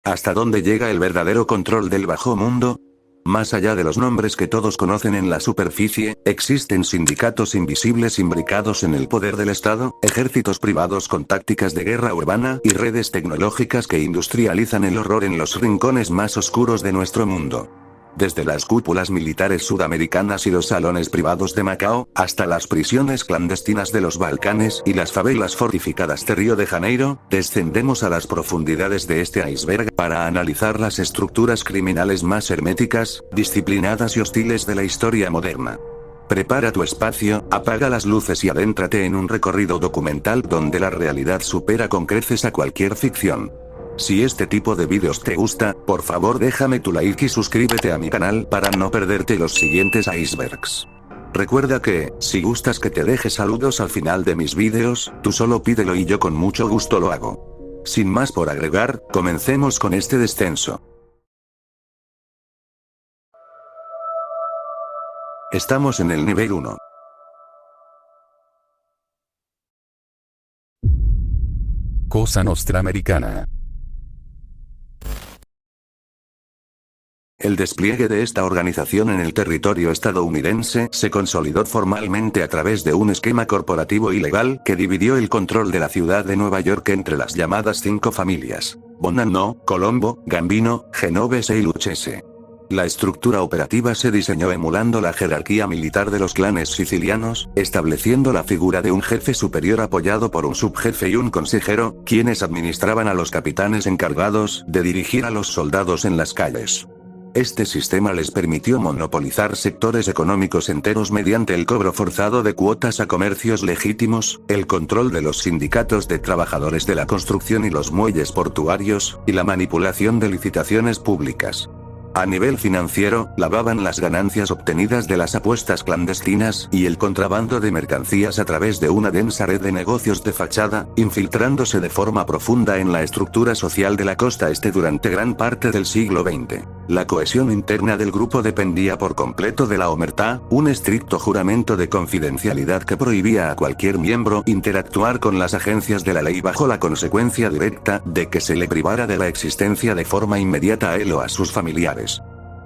¿Hasta dónde llega el verdadero control del bajo mundo? Más allá de los nombres que todos conocen en la superficie, existen sindicatos invisibles imbricados en el poder del Estado, ejércitos privados con tácticas de guerra urbana y redes tecnológicas que industrializan el horror en los rincones más oscuros de nuestro mundo. Desde las cúpulas militares sudamericanas y los salones privados de Macao, hasta las prisiones clandestinas de los Balcanes y las favelas fortificadas de Río de Janeiro, descendemos a las profundidades de este iceberg para analizar las estructuras criminales más herméticas, disciplinadas y hostiles de la historia moderna. Prepara tu espacio, apaga las luces y adéntrate en un recorrido documental donde la realidad supera con creces a cualquier ficción. Si este tipo de vídeos te gusta, por favor déjame tu like y suscríbete a mi canal para no perderte los siguientes icebergs. Recuerda que, si gustas que te deje saludos al final de mis vídeos, tú solo pídelo y yo con mucho gusto lo hago. Sin más por agregar, comencemos con este descenso. Estamos en el nivel 1. Cosa Nostra Americana. El despliegue de esta organización en el territorio estadounidense se consolidó formalmente a través de un esquema corporativo ilegal que dividió el control de la ciudad de Nueva York entre las llamadas 5 familias: Bonanno, Colombo, Gambino, Genovese y Lucchese. La estructura operativa se diseñó emulando la jerarquía militar de los clanes sicilianos, estableciendo la figura de un jefe superior apoyado por un subjefe y un consejero, quienes administraban a los capitanes encargados de dirigir a los soldados en las calles. Este sistema les permitió monopolizar sectores económicos enteros mediante el cobro forzado de cuotas a comercios legítimos, el control de los sindicatos de trabajadores de la construcción y los muelles portuarios, y la manipulación de licitaciones públicas. A nivel financiero, lavaban las ganancias obtenidas de las apuestas clandestinas y el contrabando de mercancías a través de una densa red de negocios de fachada, infiltrándose de forma profunda en la estructura social de la costa este durante gran parte del siglo XX. La cohesión interna del grupo dependía por completo de la omertá, un estricto juramento de confidencialidad que prohibía a cualquier miembro interactuar con las agencias de la ley bajo la consecuencia directa de que se le privara de la existencia de forma inmediata a él o a sus familiares.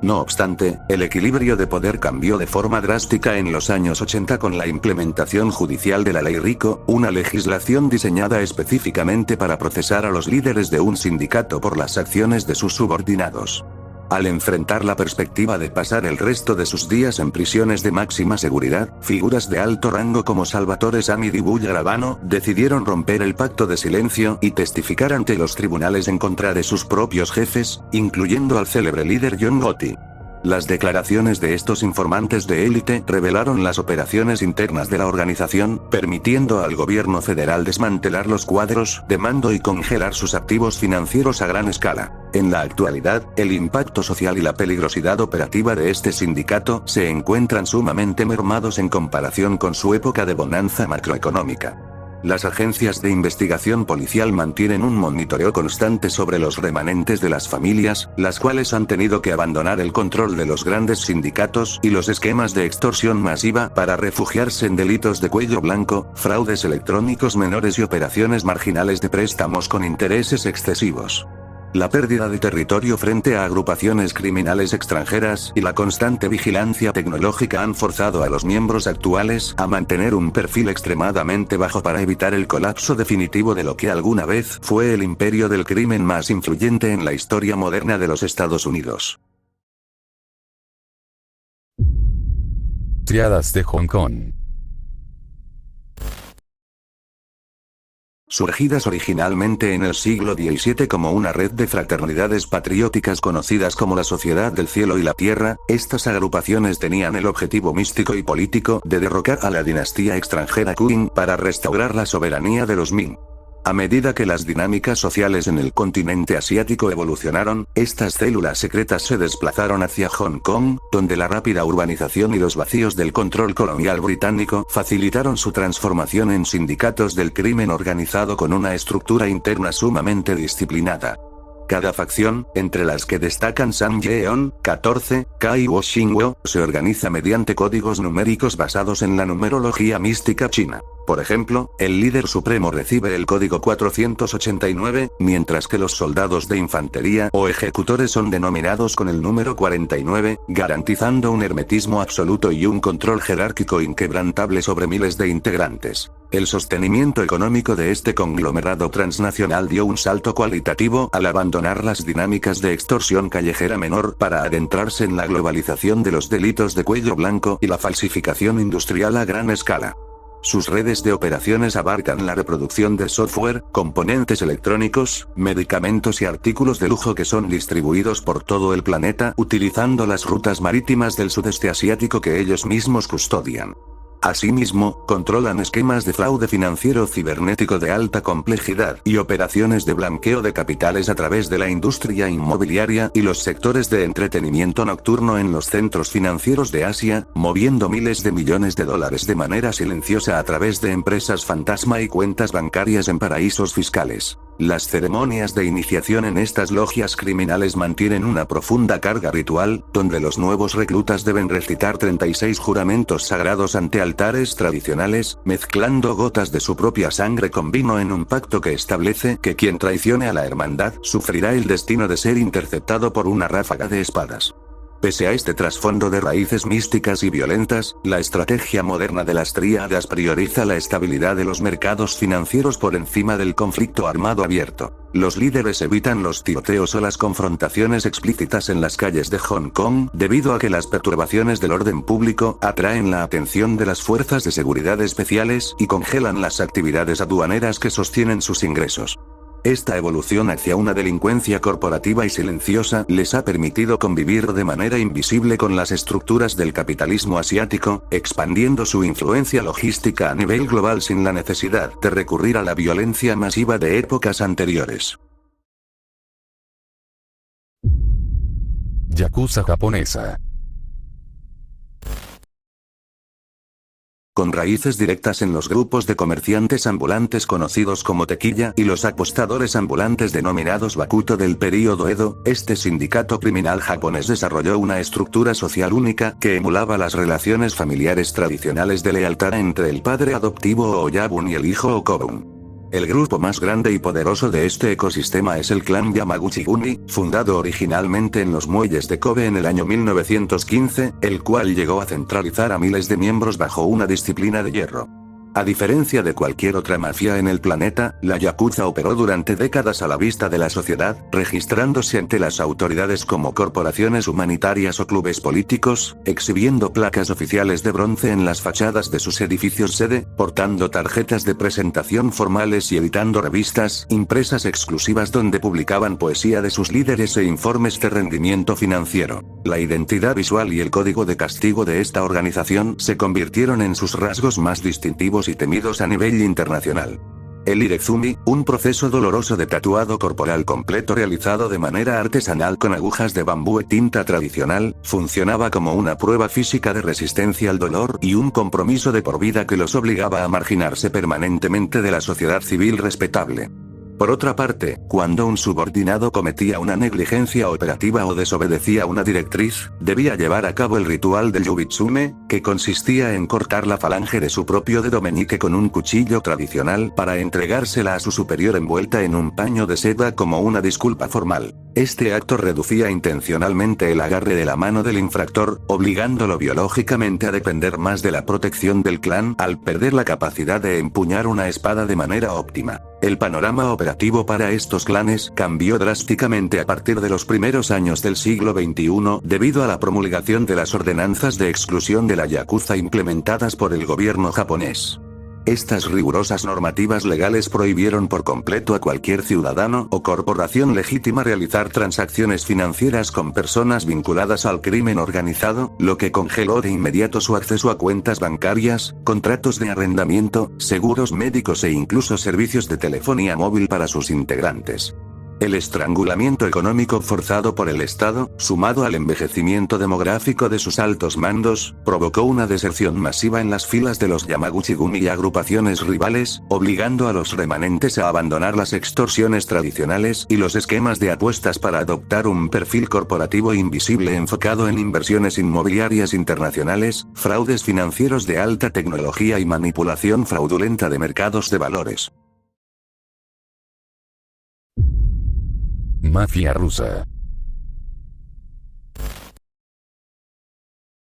No obstante, el equilibrio de poder cambió de forma drástica en los años 80 con la implementación judicial de la Ley Rico, una legislación diseñada específicamente para procesar a los líderes de un sindicato por las acciones de sus subordinados. Al enfrentar la perspectiva de pasar el resto de sus días en prisiones de máxima seguridad, figuras de alto rango como Salvatore Samid y Bull Gravano decidieron romper el pacto de silencio y testificar ante los tribunales en contra de sus propios jefes, incluyendo al célebre líder John Gotti. Las declaraciones de estos informantes de élite revelaron las operaciones internas de la organización, permitiendo al gobierno federal desmantelar los cuadros de mando y congelar sus activos financieros a gran escala. En la actualidad, el impacto social y la peligrosidad operativa de este sindicato se encuentran sumamente mermados en comparación con su época de bonanza macroeconómica. Las agencias de investigación policial mantienen un monitoreo constante sobre los remanentes de las familias, las cuales han tenido que abandonar el control de los grandes sindicatos y los esquemas de extorsión masiva para refugiarse en delitos de cuello blanco, fraudes electrónicos menores y operaciones marginales de préstamos con intereses excesivos. La pérdida de territorio frente a agrupaciones criminales extranjeras y la constante vigilancia tecnológica han forzado a los miembros actuales a mantener un perfil extremadamente bajo para evitar el colapso definitivo de lo que alguna vez fue el imperio del crimen más influyente en la historia moderna de los Estados Unidos. Triadas de Hong Kong. Surgidas originalmente en el siglo XVII como una red de fraternidades patrióticas conocidas como la Sociedad del Cielo y la Tierra, estas agrupaciones tenían el objetivo místico y político de derrocar a la dinastía extranjera Qing para restaurar la soberanía de los Ming. A medida que las dinámicas sociales en el continente asiático evolucionaron, estas células secretas se desplazaron hacia Hong Kong, donde la rápida urbanización y los vacíos del control colonial británico facilitaron su transformación en sindicatos del crimen organizado con una estructura interna sumamente disciplinada. Cada facción, entre las que destacan Sam Yeon, 14, Kai Wo Xingwo, se organiza mediante códigos numéricos basados en la numerología mística china. Por ejemplo, el líder supremo recibe el código 489, mientras que los soldados de infantería o ejecutores son denominados con el número 49, garantizando un hermetismo absoluto y un control jerárquico inquebrantable sobre miles de integrantes. El sostenimiento económico de este conglomerado transnacional dio un salto cualitativo al abandonar las dinámicas de extorsión callejera menor para adentrarse en la globalización de los delitos de cuello blanco y la falsificación industrial a gran escala. Sus redes de operaciones abarcan la reproducción de software, componentes electrónicos, medicamentos y artículos de lujo que son distribuidos por todo el planeta utilizando las rutas marítimas del sudeste asiático que ellos mismos custodian. Asimismo, controlan esquemas de fraude financiero cibernético de alta complejidad y operaciones de blanqueo de capitales a través de la industria inmobiliaria y los sectores de entretenimiento nocturno en los centros financieros de Asia, moviendo miles de millones de dólares de manera silenciosa a través de empresas fantasma y cuentas bancarias en paraísos fiscales. Las ceremonias de iniciación en estas logias criminales mantienen una profunda carga ritual, donde los nuevos reclutas deben recitar 36 juramentos sagrados ante altares tradicionales, mezclando gotas de su propia sangre con vino en un pacto que establece que quien traicione a la hermandad sufrirá el destino de ser interceptado por una ráfaga de espadas. Pese a este trasfondo de raíces místicas y violentas, la estrategia moderna de las tríadas prioriza la estabilidad de los mercados financieros por encima del conflicto armado abierto. Los líderes evitan los tiroteos o las confrontaciones explícitas en las calles de Hong Kong, debido a que las perturbaciones del orden público atraen la atención de las fuerzas de seguridad especiales y congelan las actividades aduaneras que sostienen sus ingresos. Esta evolución hacia una delincuencia corporativa y silenciosa les ha permitido convivir de manera invisible con las estructuras del capitalismo asiático, expandiendo su influencia logística a nivel global sin la necesidad de recurrir a la violencia masiva de épocas anteriores. Yakuza japonesa. Con raíces directas en los grupos de comerciantes ambulantes conocidos como tequilla y los apostadores ambulantes denominados bakuto del período Edo, este sindicato criminal japonés desarrolló una estructura social única que emulaba las relaciones familiares tradicionales de lealtad entre el padre adoptivo Oyabun y el hijo Okobun. El grupo más grande y poderoso de este ecosistema es el clan Yamaguchi-gumi, fundado originalmente en los muelles de Kobe en el año 1915, el cual llegó a centralizar a miles de miembros bajo una disciplina de hierro. A diferencia de cualquier otra mafia en el planeta, la Yakuza operó durante décadas a la vista de la sociedad, registrándose ante las autoridades como corporaciones humanitarias o clubes políticos, exhibiendo placas oficiales de bronce en las fachadas de sus edificios sede, portando tarjetas de presentación formales y editando revistas impresas exclusivas donde publicaban poesía de sus líderes e informes de rendimiento financiero. La identidad visual y el código de castigo de esta organización se convirtieron en sus rasgos más distintivos y temidos a nivel internacional. El irezumi, un proceso doloroso de tatuado corporal completo realizado de manera artesanal con agujas de bambú y tinta tradicional, funcionaba como una prueba física de resistencia al dolor y un compromiso de por vida que los obligaba a marginarse permanentemente de la sociedad civil respetable. Por otra parte, cuando un subordinado cometía una negligencia operativa o desobedecía una directriz, debía llevar a cabo el ritual del yubitsume, que consistía en cortar la falange de su propio dedo meñique con un cuchillo tradicional para entregársela a su superior envuelta en un paño de seda como una disculpa formal. Este acto reducía intencionalmente el agarre de la mano del infractor, obligándolo biológicamente a depender más de la protección del clan al perder la capacidad de empuñar una espada de manera óptima. El panorama operativo para estos clanes cambió drásticamente a partir de los primeros años del siglo XXI debido a la promulgación de las ordenanzas de exclusión de la Yakuza implementadas por el gobierno japonés. Estas rigurosas normativas legales prohibieron por completo a cualquier ciudadano o corporación legítima realizar transacciones financieras con personas vinculadas al crimen organizado, lo que congeló de inmediato su acceso a cuentas bancarias, contratos de arrendamiento, seguros médicos e incluso servicios de telefonía móvil para sus integrantes. El estrangulamiento económico forzado por el Estado, sumado al envejecimiento demográfico de sus altos mandos, provocó una deserción masiva en las filas de los Yamaguchi-gumi y agrupaciones rivales, obligando a los remanentes a abandonar las extorsiones tradicionales y los esquemas de apuestas para adoptar un perfil corporativo invisible enfocado en inversiones inmobiliarias internacionales, fraudes financieros de alta tecnología y manipulación fraudulenta de mercados de valores. Mafia rusa.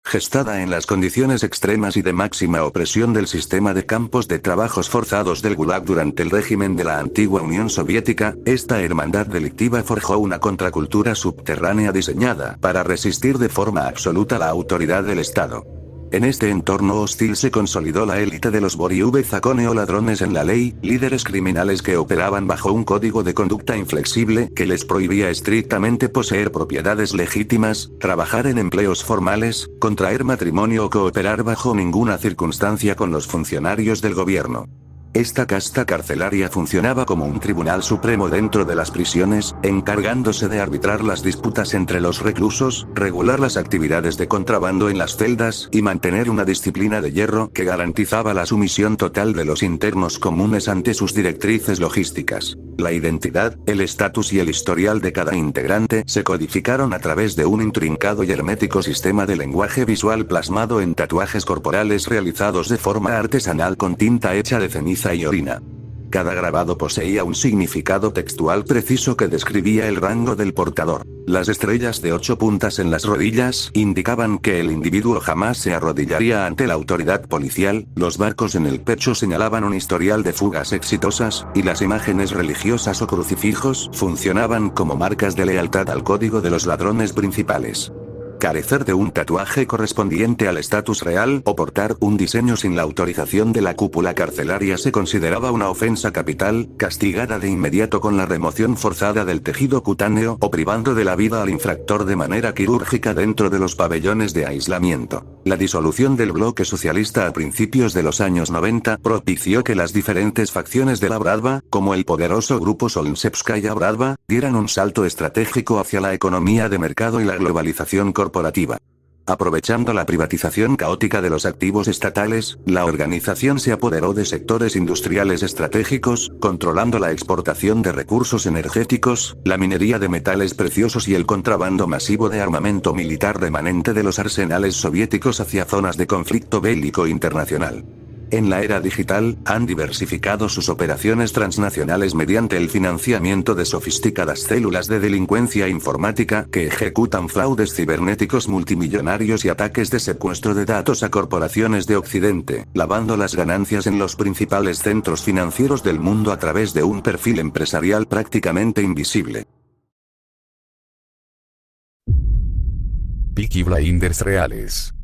Gestada en las condiciones extremas y de máxima opresión del sistema de campos de trabajos forzados del Gulag durante el régimen de la antigua Unión Soviética, esta hermandad delictiva forjó una contracultura subterránea diseñada para resistir de forma absoluta la autoridad del Estado. En este entorno hostil se consolidó la élite de los Boryubezakone o ladrones en la ley, líderes criminales que operaban bajo un código de conducta inflexible que les prohibía estrictamente poseer propiedades legítimas, trabajar en empleos formales, contraer matrimonio o cooperar bajo ninguna circunstancia con los funcionarios del gobierno. Esta casta carcelaria funcionaba como un tribunal supremo dentro de las prisiones, encargándose de arbitrar las disputas entre los reclusos, regular las actividades de contrabando en las celdas y mantener una disciplina de hierro que garantizaba la sumisión total de los internos comunes ante sus directrices logísticas. La identidad, el estatus y el historial de cada integrante se codificaron a través de un intrincado y hermético sistema de lenguaje visual plasmado en tatuajes corporales realizados de forma artesanal con tinta hecha de ceniza y orina. Cada grabado poseía un significado textual preciso que describía el rango del portador. Las estrellas de 8 puntas en las rodillas indicaban que el individuo jamás se arrodillaría ante la autoridad policial, los barcos en el pecho señalaban un historial de fugas exitosas, y las imágenes religiosas o crucifijos funcionaban como marcas de lealtad al código de los ladrones principales. Carecer de un tatuaje correspondiente al estatus real o portar un diseño sin la autorización de la cúpula carcelaria se consideraba una ofensa capital, castigada de inmediato con la remoción forzada del tejido cutáneo o privando de la vida al infractor de manera quirúrgica dentro de los pabellones de aislamiento. La disolución del bloque socialista a principios de los años 90 propició que las diferentes facciones de la Bratva, como el poderoso grupo Solnsevskaya Bratva, dieran un salto estratégico hacia la economía de mercado y la globalización corporativa. Aprovechando la privatización caótica de los activos estatales, la organización se apoderó de sectores industriales estratégicos, controlando la exportación de recursos energéticos, la minería de metales preciosos y el contrabando masivo de armamento militar remanente de los arsenales soviéticos hacia zonas de conflicto bélico internacional. En la era digital, han diversificado sus operaciones transnacionales mediante el financiamiento de sofisticadas células de delincuencia informática que ejecutan fraudes cibernéticos multimillonarios y ataques de secuestro de datos a corporaciones de Occidente, lavando las ganancias en los principales centros financieros del mundo a través de un perfil empresarial prácticamente invisible. Peaky Blinders reales.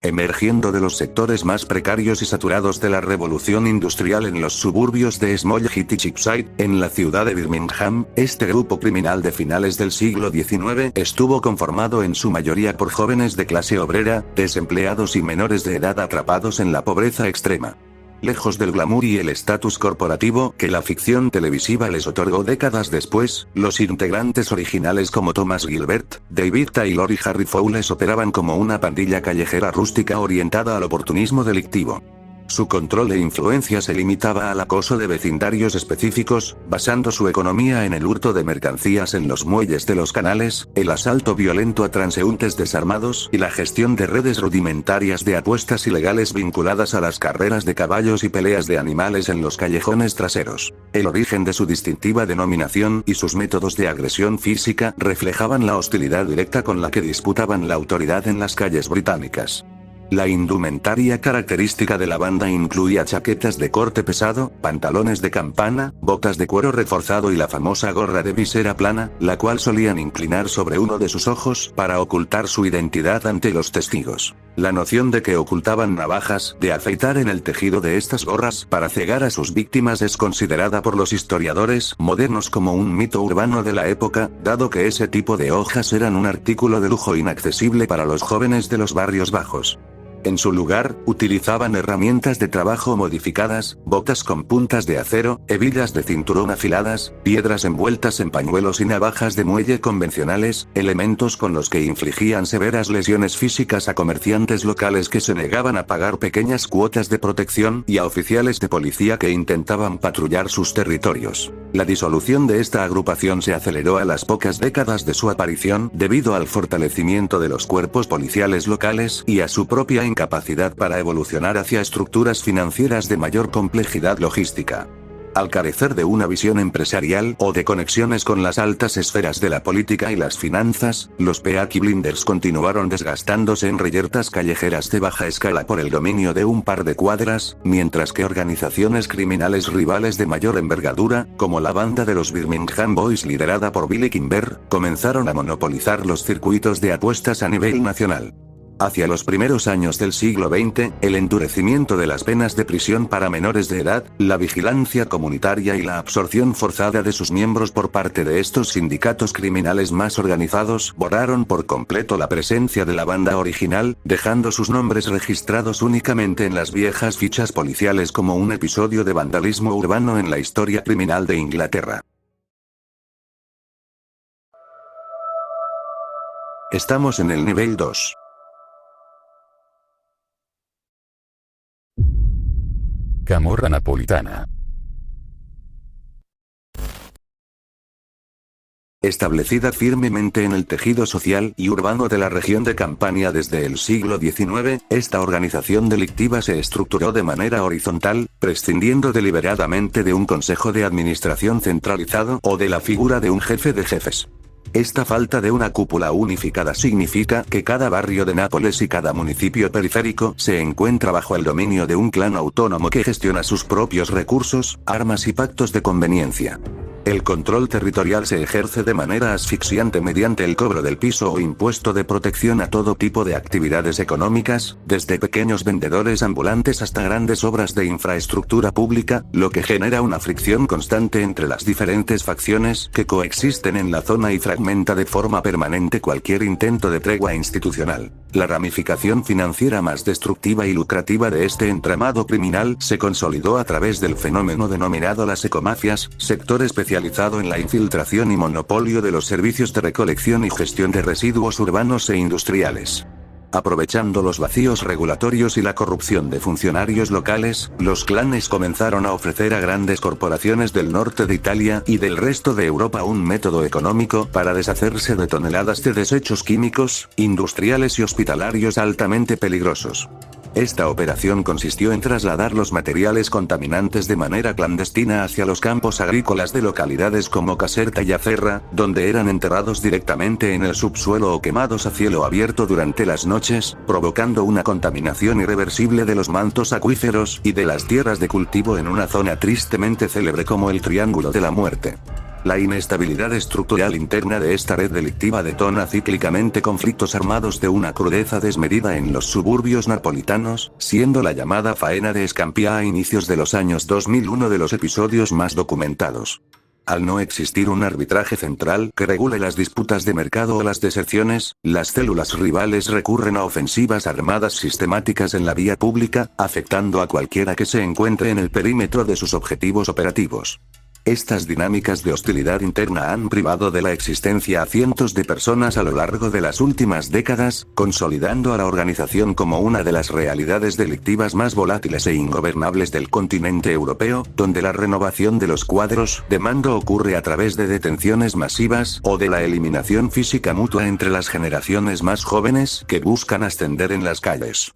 Emergiendo de los sectores más precarios y saturados de la revolución industrial en los suburbios de Small City Cheapside, en la ciudad de Birmingham, este grupo criminal de finales del siglo XIX estuvo conformado en su mayoría por jóvenes de clase obrera, desempleados y menores de edad atrapados en la pobreza extrema. Lejos del glamour y el estatus corporativo que la ficción televisiva les otorgó décadas después, los integrantes originales como Thomas Gilbert, David Taylor y Harry Fowles operaban como una pandilla callejera rústica orientada al oportunismo delictivo. Su control e influencia se limitaba al acoso de vecindarios específicos, basando su economía en el hurto de mercancías en los muelles de los canales, el asalto violento a transeúntes desarmados y la gestión de redes rudimentarias de apuestas ilegales vinculadas a las carreras de caballos y peleas de animales en los callejones traseros. El origen de su distintiva denominación y sus métodos de agresión física reflejaban la hostilidad directa con la que disputaban la autoridad en las calles británicas. La indumentaria característica de la banda incluía chaquetas de corte pesado, pantalones de campana, botas de cuero reforzado y la famosa gorra de visera plana, la cual solían inclinar sobre uno de sus ojos para ocultar su identidad ante los testigos. La noción de que ocultaban navajas de afeitar en el tejido de estas gorras para cegar a sus víctimas es considerada por los historiadores modernos como un mito urbano de la época, dado que ese tipo de hojas eran un artículo de lujo inaccesible para los jóvenes de los barrios bajos. En su lugar, utilizaban herramientas de trabajo modificadas, botas con puntas de acero, hebillas de cinturón afiladas, piedras envueltas en pañuelos y navajas de muelle convencionales, elementos con los que infligían severas lesiones físicas a comerciantes locales que se negaban a pagar pequeñas cuotas de protección y a oficiales de policía que intentaban patrullar sus territorios. La disolución de esta agrupación se aceleró a las pocas décadas de su aparición debido al fortalecimiento de los cuerpos policiales locales y a su propia incapacidad para evolucionar hacia estructuras financieras de mayor complejidad logística. Al carecer de una visión empresarial o de conexiones con las altas esferas de la política y las finanzas, los Peaky Blinders continuaron desgastándose en reyertas callejeras de baja escala por el dominio de un par de cuadras, mientras que organizaciones criminales rivales de mayor envergadura, como la banda de los Birmingham Boys liderada por Billy Kimber, comenzaron a monopolizar los circuitos de apuestas a nivel nacional. Hacia los primeros años del siglo XX, el endurecimiento de las penas de prisión para menores de edad, la vigilancia comunitaria y la absorción forzada de sus miembros por parte de estos sindicatos criminales más organizados borraron por completo la presencia de la banda original, dejando sus nombres registrados únicamente en las viejas fichas policiales como un episodio de vandalismo urbano en la historia criminal de Inglaterra. Estamos en el nivel 2. Camorra napolitana. Establecida firmemente en el tejido social y urbano de la región de Campania desde el siglo XIX, esta organización delictiva se estructuró de manera horizontal, prescindiendo deliberadamente de un consejo de administración centralizado o de la figura de un jefe de jefes. Esta falta de una cúpula unificada significa que cada barrio de Nápoles y cada municipio periférico se encuentra bajo el dominio de un clan autónomo que gestiona sus propios recursos, armas y pactos de conveniencia. El control territorial se ejerce de manera asfixiante mediante el cobro del piso o impuesto de protección a todo tipo de actividades económicas, desde pequeños vendedores ambulantes hasta grandes obras de infraestructura pública, lo que genera una fricción constante entre las diferentes facciones que coexisten en la zona y fragmenta de forma permanente cualquier intento de tregua institucional. La ramificación financiera más destructiva y lucrativa de este entramado criminal se consolidó a través del fenómeno denominado las ecomafias, sector especializado en la infiltración y monopolio de los servicios de recolección y gestión de residuos urbanos e industriales. Aprovechando los vacíos regulatorios y la corrupción de funcionarios locales, los clanes comenzaron a ofrecer a grandes corporaciones del norte de Italia y del resto de Europa un método económico para deshacerse de toneladas de desechos químicos, industriales y hospitalarios altamente peligrosos. Esta operación consistió en trasladar los materiales contaminantes de manera clandestina hacia los campos agrícolas de localidades como Caserta y Acerra, donde eran enterrados directamente en el subsuelo o quemados a cielo abierto durante las noches, provocando una contaminación irreversible de los mantos acuíferos y de las tierras de cultivo en una zona tristemente célebre como el Triángulo de la Muerte. La inestabilidad estructural interna de esta red delictiva detona cíclicamente conflictos armados de una crudeza desmedida en los suburbios napolitanos, siendo la llamada faena de Scampia a inicios de los años 2000 uno de los episodios más documentados. Al no existir un arbitraje central que regule las disputas de mercado o las deserciones, las células rivales recurren a ofensivas armadas sistemáticas en la vía pública, afectando a cualquiera que se encuentre en el perímetro de sus objetivos operativos. Estas dinámicas de hostilidad interna han privado de la existencia a cientos de personas a lo largo de las últimas décadas, consolidando a la organización como una de las realidades delictivas más volátiles e ingobernables del continente europeo, donde la renovación de los cuadros de mando ocurre a través de detenciones masivas o de la eliminación física mutua entre las generaciones más jóvenes que buscan ascender en las calles.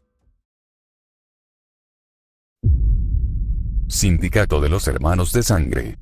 Sindicato de los Hermanos de Sangre.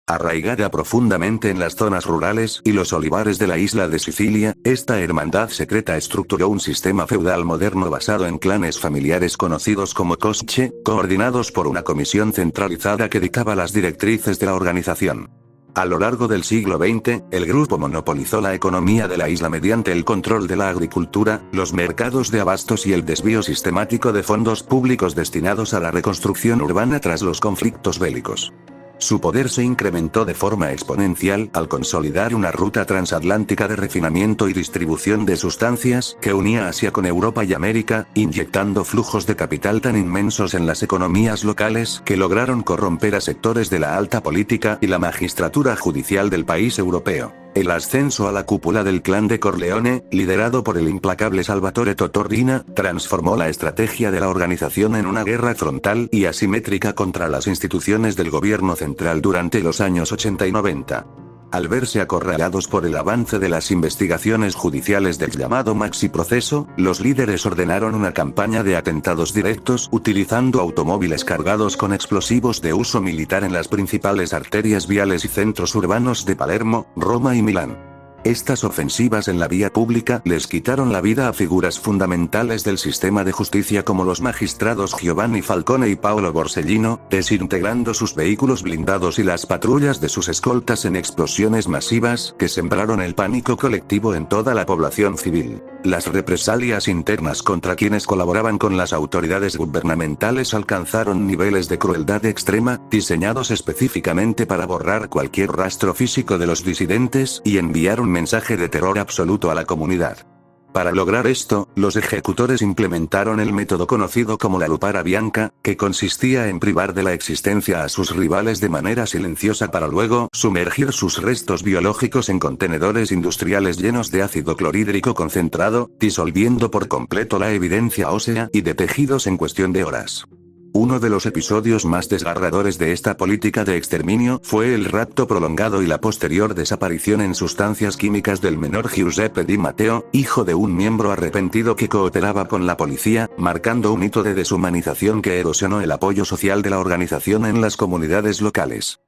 Arraigada profundamente en las zonas rurales y los olivares de la isla de Sicilia, esta hermandad secreta estructuró un sistema feudal moderno basado en clanes familiares conocidos como cosche, coordinados por una comisión centralizada que dictaba las directrices de la organización. A lo largo del siglo XX, el grupo monopolizó la economía de la isla mediante el control de la agricultura, los mercados de abastos y el desvío sistemático de fondos públicos destinados a la reconstrucción urbana tras los conflictos bélicos. Su poder se incrementó de forma exponencial al consolidar una ruta transatlántica de refinamiento y distribución de sustancias que unía Asia con Europa y América, inyectando flujos de capital tan inmensos en las economías locales que lograron corromper a sectores de la alta política y la magistratura judicial del país europeo. El ascenso a la cúpula del clan de Corleone, liderado por el implacable Salvatore Totò Riina, transformó la estrategia de la organización en una guerra frontal y asimétrica contra las instituciones del gobierno central durante los años 80 y 90. Al verse acorralados por el avance de las investigaciones judiciales del llamado Maxi Proceso, los líderes ordenaron una campaña de atentados directos utilizando automóviles cargados con explosivos de uso militar en las principales arterias viales y centros urbanos de Palermo, Roma y Milán. Estas ofensivas en la vía pública les quitaron la vida a figuras fundamentales del sistema de justicia como los magistrados Giovanni Falcone y Paolo Borsellino, desintegrando sus vehículos blindados y las patrullas de sus escoltas en explosiones masivas que sembraron el pánico colectivo en toda la población civil. Las represalias internas contra quienes colaboraban con las autoridades gubernamentales alcanzaron niveles de crueldad extrema, diseñados específicamente para borrar cualquier rastro físico de los disidentes y enviar un mensaje de terror absoluto a la comunidad. Para lograr esto, los ejecutores implementaron el método conocido como la lupara bianca, que consistía en privar de la existencia a sus rivales de manera silenciosa para luego sumergir sus restos biológicos en contenedores industriales llenos de ácido clorhídrico concentrado, disolviendo por completo la evidencia ósea y de tejidos en cuestión de horas. Uno de los episodios más desgarradores de esta política de exterminio fue el rapto prolongado y la posterior desaparición en sustancias químicas del menor Giuseppe Di Matteo, hijo de un miembro arrepentido que cooperaba con la policía, marcando un hito de deshumanización que erosionó el apoyo social de la organización en las comunidades locales.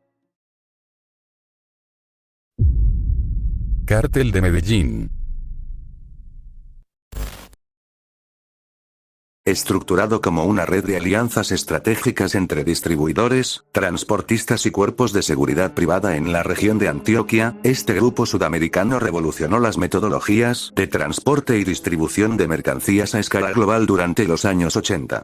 Cártel de Medellín. Estructurado como una red de alianzas estratégicas entre distribuidores, transportistas y cuerpos de seguridad privada en la región de Antioquia, este grupo sudamericano revolucionó las metodologías de transporte y distribución de mercancías a escala global durante los años 80.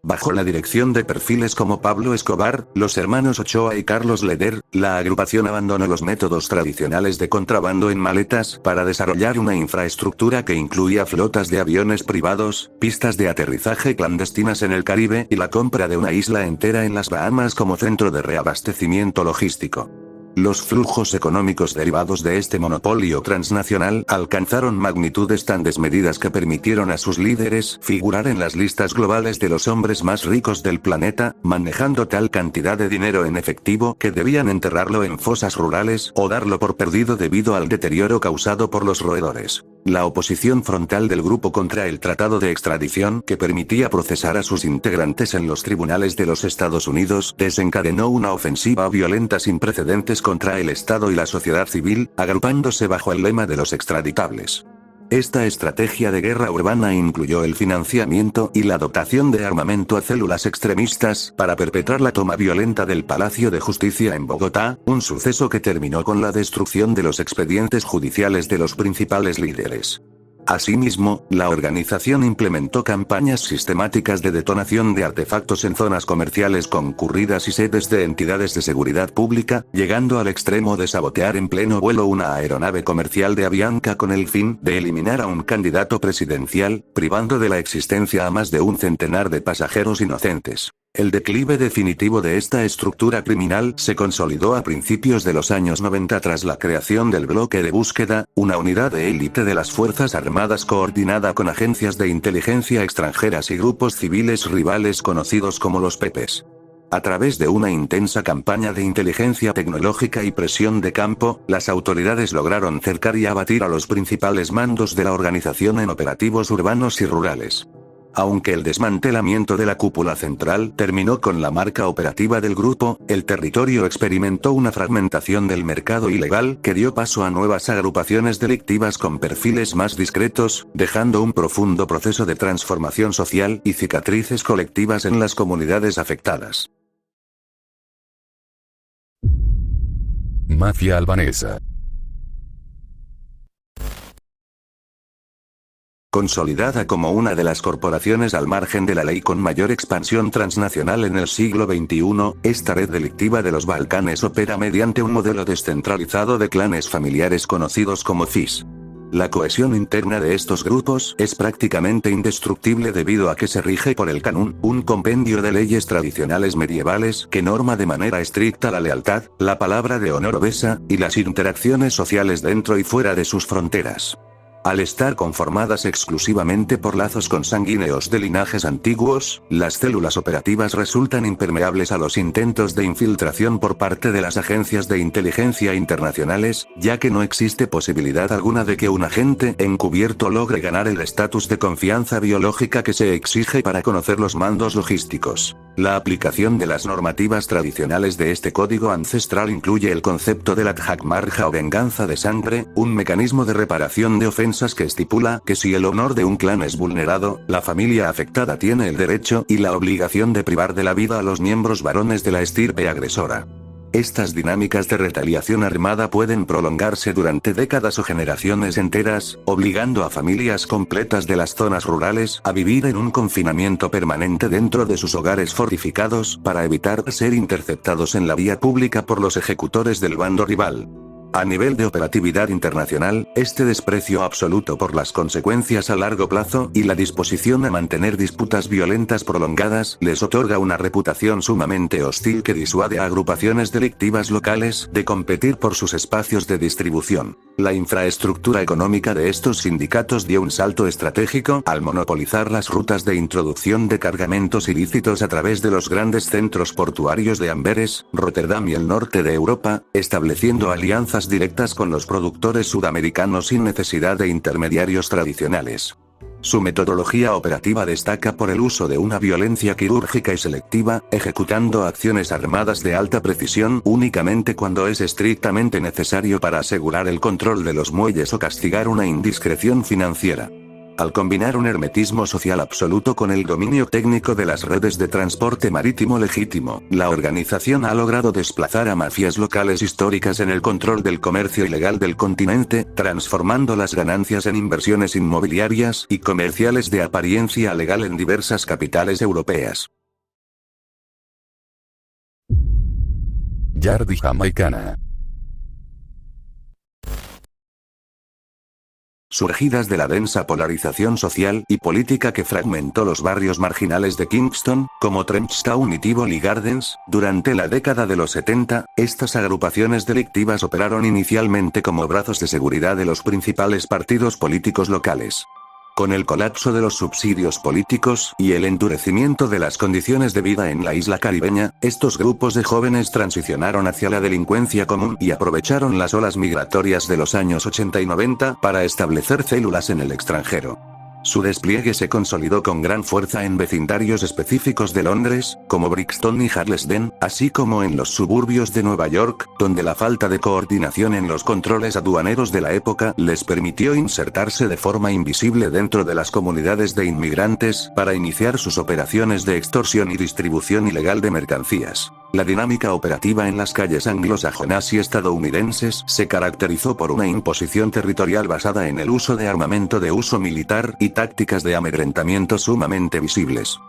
Bajo la dirección de perfiles como Pablo Escobar, los hermanos Ochoa y Carlos Leder, la agrupación abandonó los métodos tradicionales de contrabando en maletas para desarrollar una infraestructura que incluía flotas de aviones privados, pistas de aterrizaje clandestinas en el Caribe y la compra de una isla entera en las Bahamas como centro de reabastecimiento logístico. Los flujos económicos derivados de este monopolio transnacional alcanzaron magnitudes tan desmedidas que permitieron a sus líderes figurar en las listas globales de los hombres más ricos del planeta, manejando tal cantidad de dinero en efectivo que debían enterrarlo en fosas rurales o darlo por perdido debido al deterioro causado por los roedores. La oposición frontal del grupo contra el tratado de extradición que permitía procesar a sus integrantes en los tribunales de los Estados Unidos desencadenó una ofensiva violenta sin precedentes contra el Estado y la sociedad civil, agrupándose bajo el lema de los extraditables. Esta estrategia de guerra urbana incluyó el financiamiento y la dotación de armamento a células extremistas para perpetrar la toma violenta del Palacio de Justicia en Bogotá, un suceso que terminó con la destrucción de los expedientes judiciales de los principales líderes. Asimismo, la organización implementó campañas sistemáticas de detonación de artefactos en zonas comerciales concurridas y sedes de entidades de seguridad pública, llegando al extremo de sabotear en pleno vuelo una aeronave comercial de Avianca con el fin de eliminar a un candidato presidencial, privando de la existencia a más de un centenar de pasajeros inocentes. El declive definitivo de esta estructura criminal se consolidó a principios de los años 90 tras la creación del Bloque de Búsqueda, una unidad de élite de las Fuerzas Armadas coordinada con agencias de inteligencia extranjeras y grupos civiles rivales conocidos como los Pepes. A través de una intensa campaña de inteligencia tecnológica y presión de campo, las autoridades lograron cercar y abatir a los principales mandos de la organización en operativos urbanos y rurales. Aunque el desmantelamiento de la cúpula central terminó con la marca operativa del grupo, el territorio experimentó una fragmentación del mercado ilegal que dio paso a nuevas agrupaciones delictivas con perfiles más discretos, dejando un profundo proceso de transformación social y cicatrices colectivas en las comunidades afectadas. Mafia albanesa. Consolidada como una de las corporaciones al margen de la ley con mayor expansión transnacional en el siglo XXI, esta red delictiva de los Balcanes opera mediante un modelo descentralizado de clanes familiares conocidos como FIS. La cohesión interna de estos grupos es prácticamente indestructible debido a que se rige por el Kanun, un compendio de leyes tradicionales medievales que norma de manera estricta la lealtad, la palabra de honor obesa, y las interacciones sociales dentro y fuera de sus fronteras. Al estar conformadas exclusivamente por lazos consanguíneos de linajes antiguos, las células operativas resultan impermeables a los intentos de infiltración por parte de las agencias de inteligencia internacionales, ya que no existe posibilidad alguna de que un agente encubierto logre ganar el estatus de confianza biológica que se exige para conocer los mandos logísticos. La aplicación de las normativas tradicionales de este código ancestral incluye el concepto de la Tjak-Marja o venganza de sangre, un mecanismo de reparación de ofensas que estipula que si el honor de un clan es vulnerado, la familia afectada tiene el derecho y la obligación de privar de la vida a los miembros varones de la estirpe agresora. Estas dinámicas de retaliación armada pueden prolongarse durante décadas o generaciones enteras, obligando a familias completas de las zonas rurales a vivir en un confinamiento permanente dentro de sus hogares fortificados para evitar ser interceptados en la vía pública por los ejecutores del bando rival. A nivel de operatividad internacional, este desprecio absoluto por las consecuencias a largo plazo y la disposición a mantener disputas violentas prolongadas les otorga una reputación sumamente hostil que disuade a agrupaciones delictivas locales de competir por sus espacios de distribución. La infraestructura económica de estos sindicatos dio un salto estratégico al monopolizar las rutas de introducción de cargamentos ilícitos a través de los grandes centros portuarios de Amberes, Rotterdam y el norte de Europa, estableciendo alianzas directas con los productores sudamericanos sin necesidad de intermediarios tradicionales. Su metodología operativa destaca por el uso de una violencia quirúrgica y selectiva, ejecutando acciones armadas de alta precisión únicamente cuando es estrictamente necesario para asegurar el control de los muelles o castigar una indiscreción financiera. Al combinar un hermetismo social absoluto con el dominio técnico de las redes de transporte marítimo legítimo, la organización ha logrado desplazar a mafias locales históricas en el control del comercio ilegal del continente, transformando las ganancias en inversiones inmobiliarias y comerciales de apariencia legal en diversas capitales europeas. Yardi jamaicana. Surgidas de la densa polarización social y política que fragmentó los barrios marginales de Kingston, como Trenchtown y Tivoli Gardens, durante la década de los 70, estas agrupaciones delictivas operaron inicialmente como brazos de seguridad de los principales partidos políticos locales. Con el colapso de los subsidios políticos y el endurecimiento de las condiciones de vida en la isla caribeña, estos grupos de jóvenes transicionaron hacia la delincuencia común y aprovecharon las olas migratorias de los años 80 y 90 para establecer células en el extranjero. Su despliegue se consolidó con gran fuerza en vecindarios específicos de Londres, como Brixton y Harlesden, así como en los suburbios de Nueva York, donde la falta de coordinación en los controles aduaneros de la época les permitió insertarse de forma invisible dentro de las comunidades de inmigrantes, para iniciar sus operaciones de extorsión y distribución ilegal de mercancías. La dinámica operativa en las calles anglosajonas y estadounidenses se caracterizó por una imposición territorial basada en el uso de armamento de uso militar y tácticas de amedrentamiento sumamente visibles.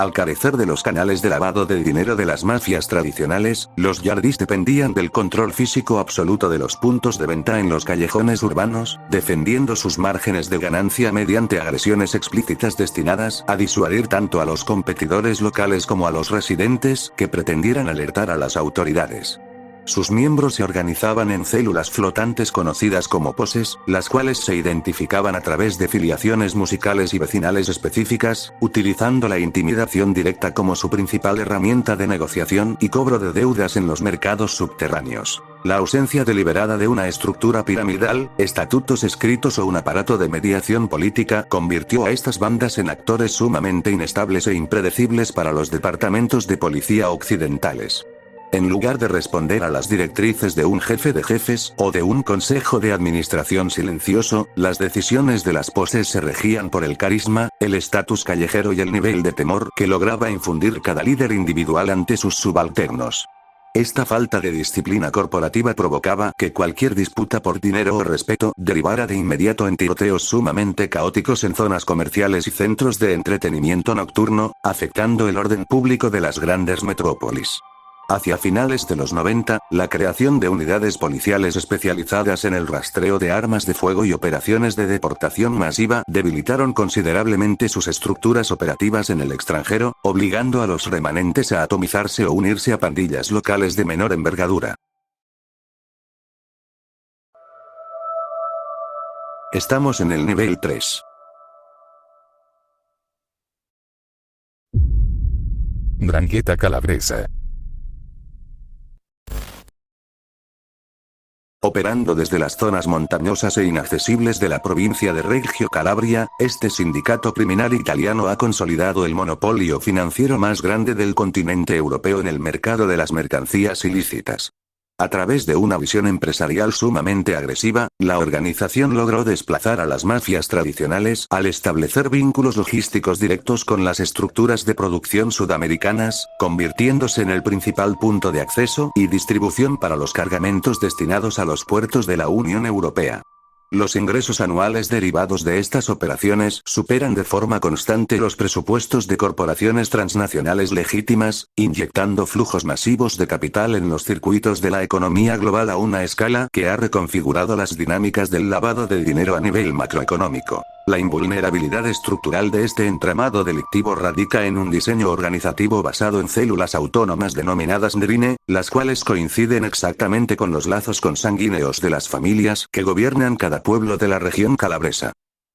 Al carecer de los canales de lavado de dinero de las mafias tradicionales, los yardis dependían del control físico absoluto de los puntos de venta en los callejones urbanos, defendiendo sus márgenes de ganancia mediante agresiones explícitas destinadas a disuadir tanto a los competidores locales como a los residentes que pretendieran alertar a las autoridades. Sus miembros se organizaban en células flotantes conocidas como poses, las cuales se identificaban a través de filiaciones musicales y vecinales específicas, utilizando la intimidación directa como su principal herramienta de negociación y cobro de deudas en los mercados subterráneos. La ausencia deliberada de una estructura piramidal, estatutos escritos o un aparato de mediación política convirtió a estas bandas en actores sumamente inestables e impredecibles para los departamentos de policía occidentales. En lugar de responder a las directrices de un jefe de jefes o de un consejo de administración silencioso, las decisiones de las poses se regían por el carisma, el estatus callejero y el nivel de temor que lograba infundir cada líder individual ante sus subalternos. Esta falta de disciplina corporativa provocaba que cualquier disputa por dinero o respeto derivara de inmediato en tiroteos sumamente caóticos en zonas comerciales y centros de entretenimiento nocturno, afectando el orden público de las grandes metrópolis. Hacia finales de los 90, la creación de unidades policiales especializadas en el rastreo de armas de fuego y operaciones de deportación masiva debilitaron considerablemente sus estructuras operativas en el extranjero, obligando a los remanentes a atomizarse o unirse a pandillas locales de menor envergadura. Estamos en el nivel 3. Drangheta calabresa. Operando desde las zonas montañosas e inaccesibles de la provincia de Reggio Calabria, este sindicato criminal italiano ha consolidado el monopolio financiero más grande del continente europeo en el mercado de las mercancías ilícitas. A través de una visión empresarial sumamente agresiva, la organización logró desplazar a las mafias tradicionales al establecer vínculos logísticos directos con las estructuras de producción sudamericanas, convirtiéndose en el principal punto de acceso y distribución para los cargamentos destinados a los puertos de la Unión Europea. Los ingresos anuales derivados de estas operaciones superan de forma constante los presupuestos de corporaciones transnacionales legítimas, inyectando flujos masivos de capital en los circuitos de la economía global a una escala que ha reconfigurado las dinámicas del lavado de dinero a nivel macroeconómico. La invulnerabilidad estructural de este entramado delictivo radica en un diseño organizativo basado en células autónomas denominadas ndrine, las cuales coinciden exactamente con los lazos consanguíneos de las familias que gobiernan cada pueblo de la región calabresa.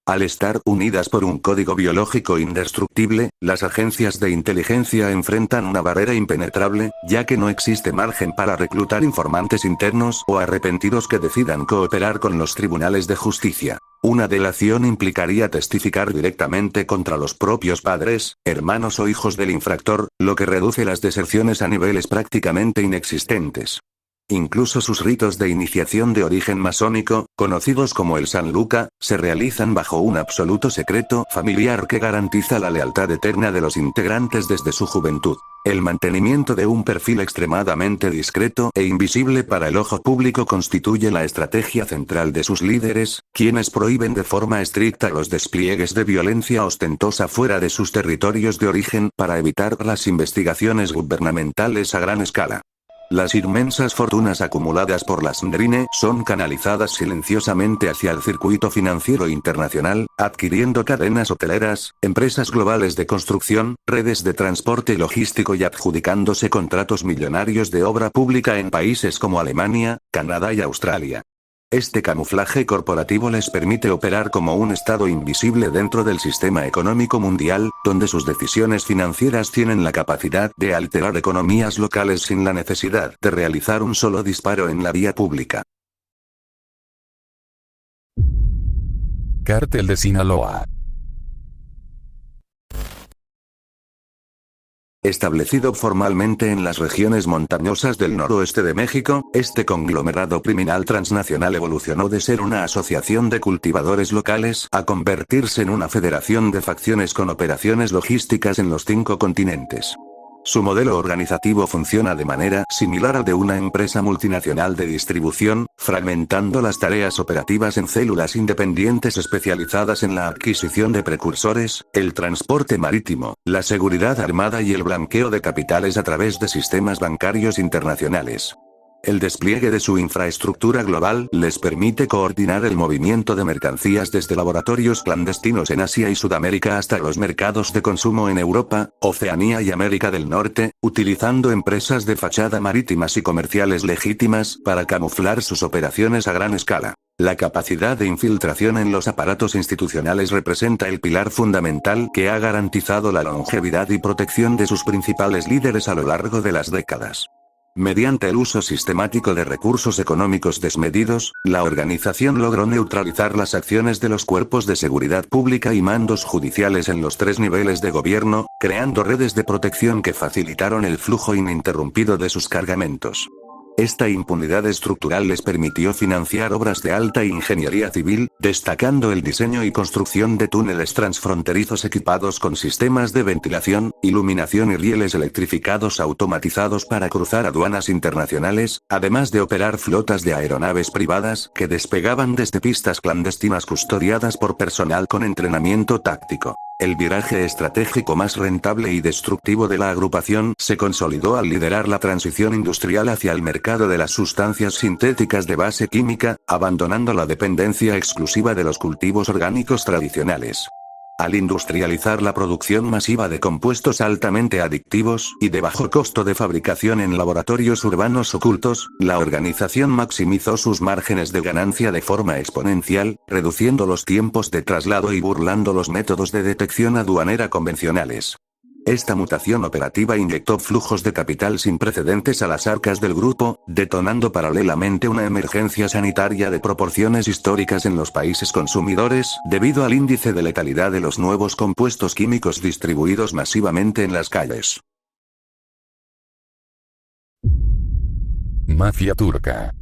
Al estar unidas por un código biológico indestructible, las agencias de inteligencia enfrentan una barrera impenetrable, ya que no existe margen para reclutar informantes internos o arrepentidos que decidan cooperar con los tribunales de justicia. Una delación implicaría testificar directamente contra los propios padres, hermanos o hijos del infractor, lo que reduce las deserciones a niveles prácticamente inexistentes. Incluso sus ritos de iniciación de origen masónico, conocidos como el San Luca, se realizan bajo un absoluto secreto familiar que garantiza la lealtad eterna de los integrantes desde su juventud. El mantenimiento de un perfil extremadamente discreto e invisible para el ojo público constituye la estrategia central de sus líderes, quienes prohíben de forma estricta los despliegues de violencia ostentosa fuera de sus territorios de origen para evitar las investigaciones gubernamentales a gran escala. Las inmensas fortunas acumuladas por las ndrine son canalizadas silenciosamente hacia el circuito financiero internacional, adquiriendo cadenas hoteleras, empresas globales de construcción, redes de transporte logístico y adjudicándose contratos millonarios de obra pública en países como Alemania, Canadá y Australia. Este camuflaje corporativo les permite operar como un estado invisible dentro del sistema económico mundial, donde sus decisiones financieras tienen la capacidad de alterar economías locales sin la necesidad de realizar un solo disparo en la vía pública. Cártel de Sinaloa. Establecido formalmente en las regiones montañosas del noroeste de México, este conglomerado criminal transnacional evolucionó de ser una asociación de cultivadores locales a convertirse en una federación de facciones con operaciones logísticas en los 5 continentes. Su modelo organizativo funciona de manera similar al de una empresa multinacional de distribución, fragmentando las tareas operativas en células independientes especializadas en la adquisición de precursores, el transporte marítimo, la seguridad armada y el blanqueo de capitales a través de sistemas bancarios internacionales. El despliegue de su infraestructura global les permite coordinar el movimiento de mercancías desde laboratorios clandestinos en Asia y Sudamérica hasta los mercados de consumo en Europa, Oceanía y América del Norte, utilizando empresas de fachada marítimas y comerciales legítimas para camuflar sus operaciones a gran escala. La capacidad de infiltración en los aparatos institucionales representa el pilar fundamental que ha garantizado la longevidad y protección de sus principales líderes a lo largo de las décadas. Mediante el uso sistemático de recursos económicos desmedidos, la organización logró neutralizar las acciones de los cuerpos de seguridad pública y mandos judiciales en los 3 niveles de gobierno, creando redes de protección que facilitaron el flujo ininterrumpido de sus cargamentos. Esta impunidad estructural les permitió financiar obras de alta ingeniería civil, destacando el diseño y construcción de túneles transfronterizos equipados con sistemas de ventilación, iluminación y rieles electrificados automatizados para cruzar aduanas internacionales, además de operar flotas de aeronaves privadas que despegaban desde pistas clandestinas custodiadas por personal con entrenamiento táctico. El viraje estratégico más rentable y destructivo de la agrupación se consolidó al liderar la transición industrial hacia el mercado de las sustancias sintéticas de base química, abandonando la dependencia exclusiva de los cultivos orgánicos tradicionales. Al industrializar la producción masiva de compuestos altamente adictivos y de bajo costo de fabricación en laboratorios urbanos ocultos, la organización maximizó sus márgenes de ganancia de forma exponencial, reduciendo los tiempos de traslado y burlando los métodos de detección aduanera convencionales. Esta mutación operativa inyectó flujos de capital sin precedentes a las arcas del grupo, detonando paralelamente una emergencia sanitaria de proporciones históricas en los países consumidores, debido al índice de letalidad de los nuevos compuestos químicos distribuidos masivamente en las calles. Mafia turca.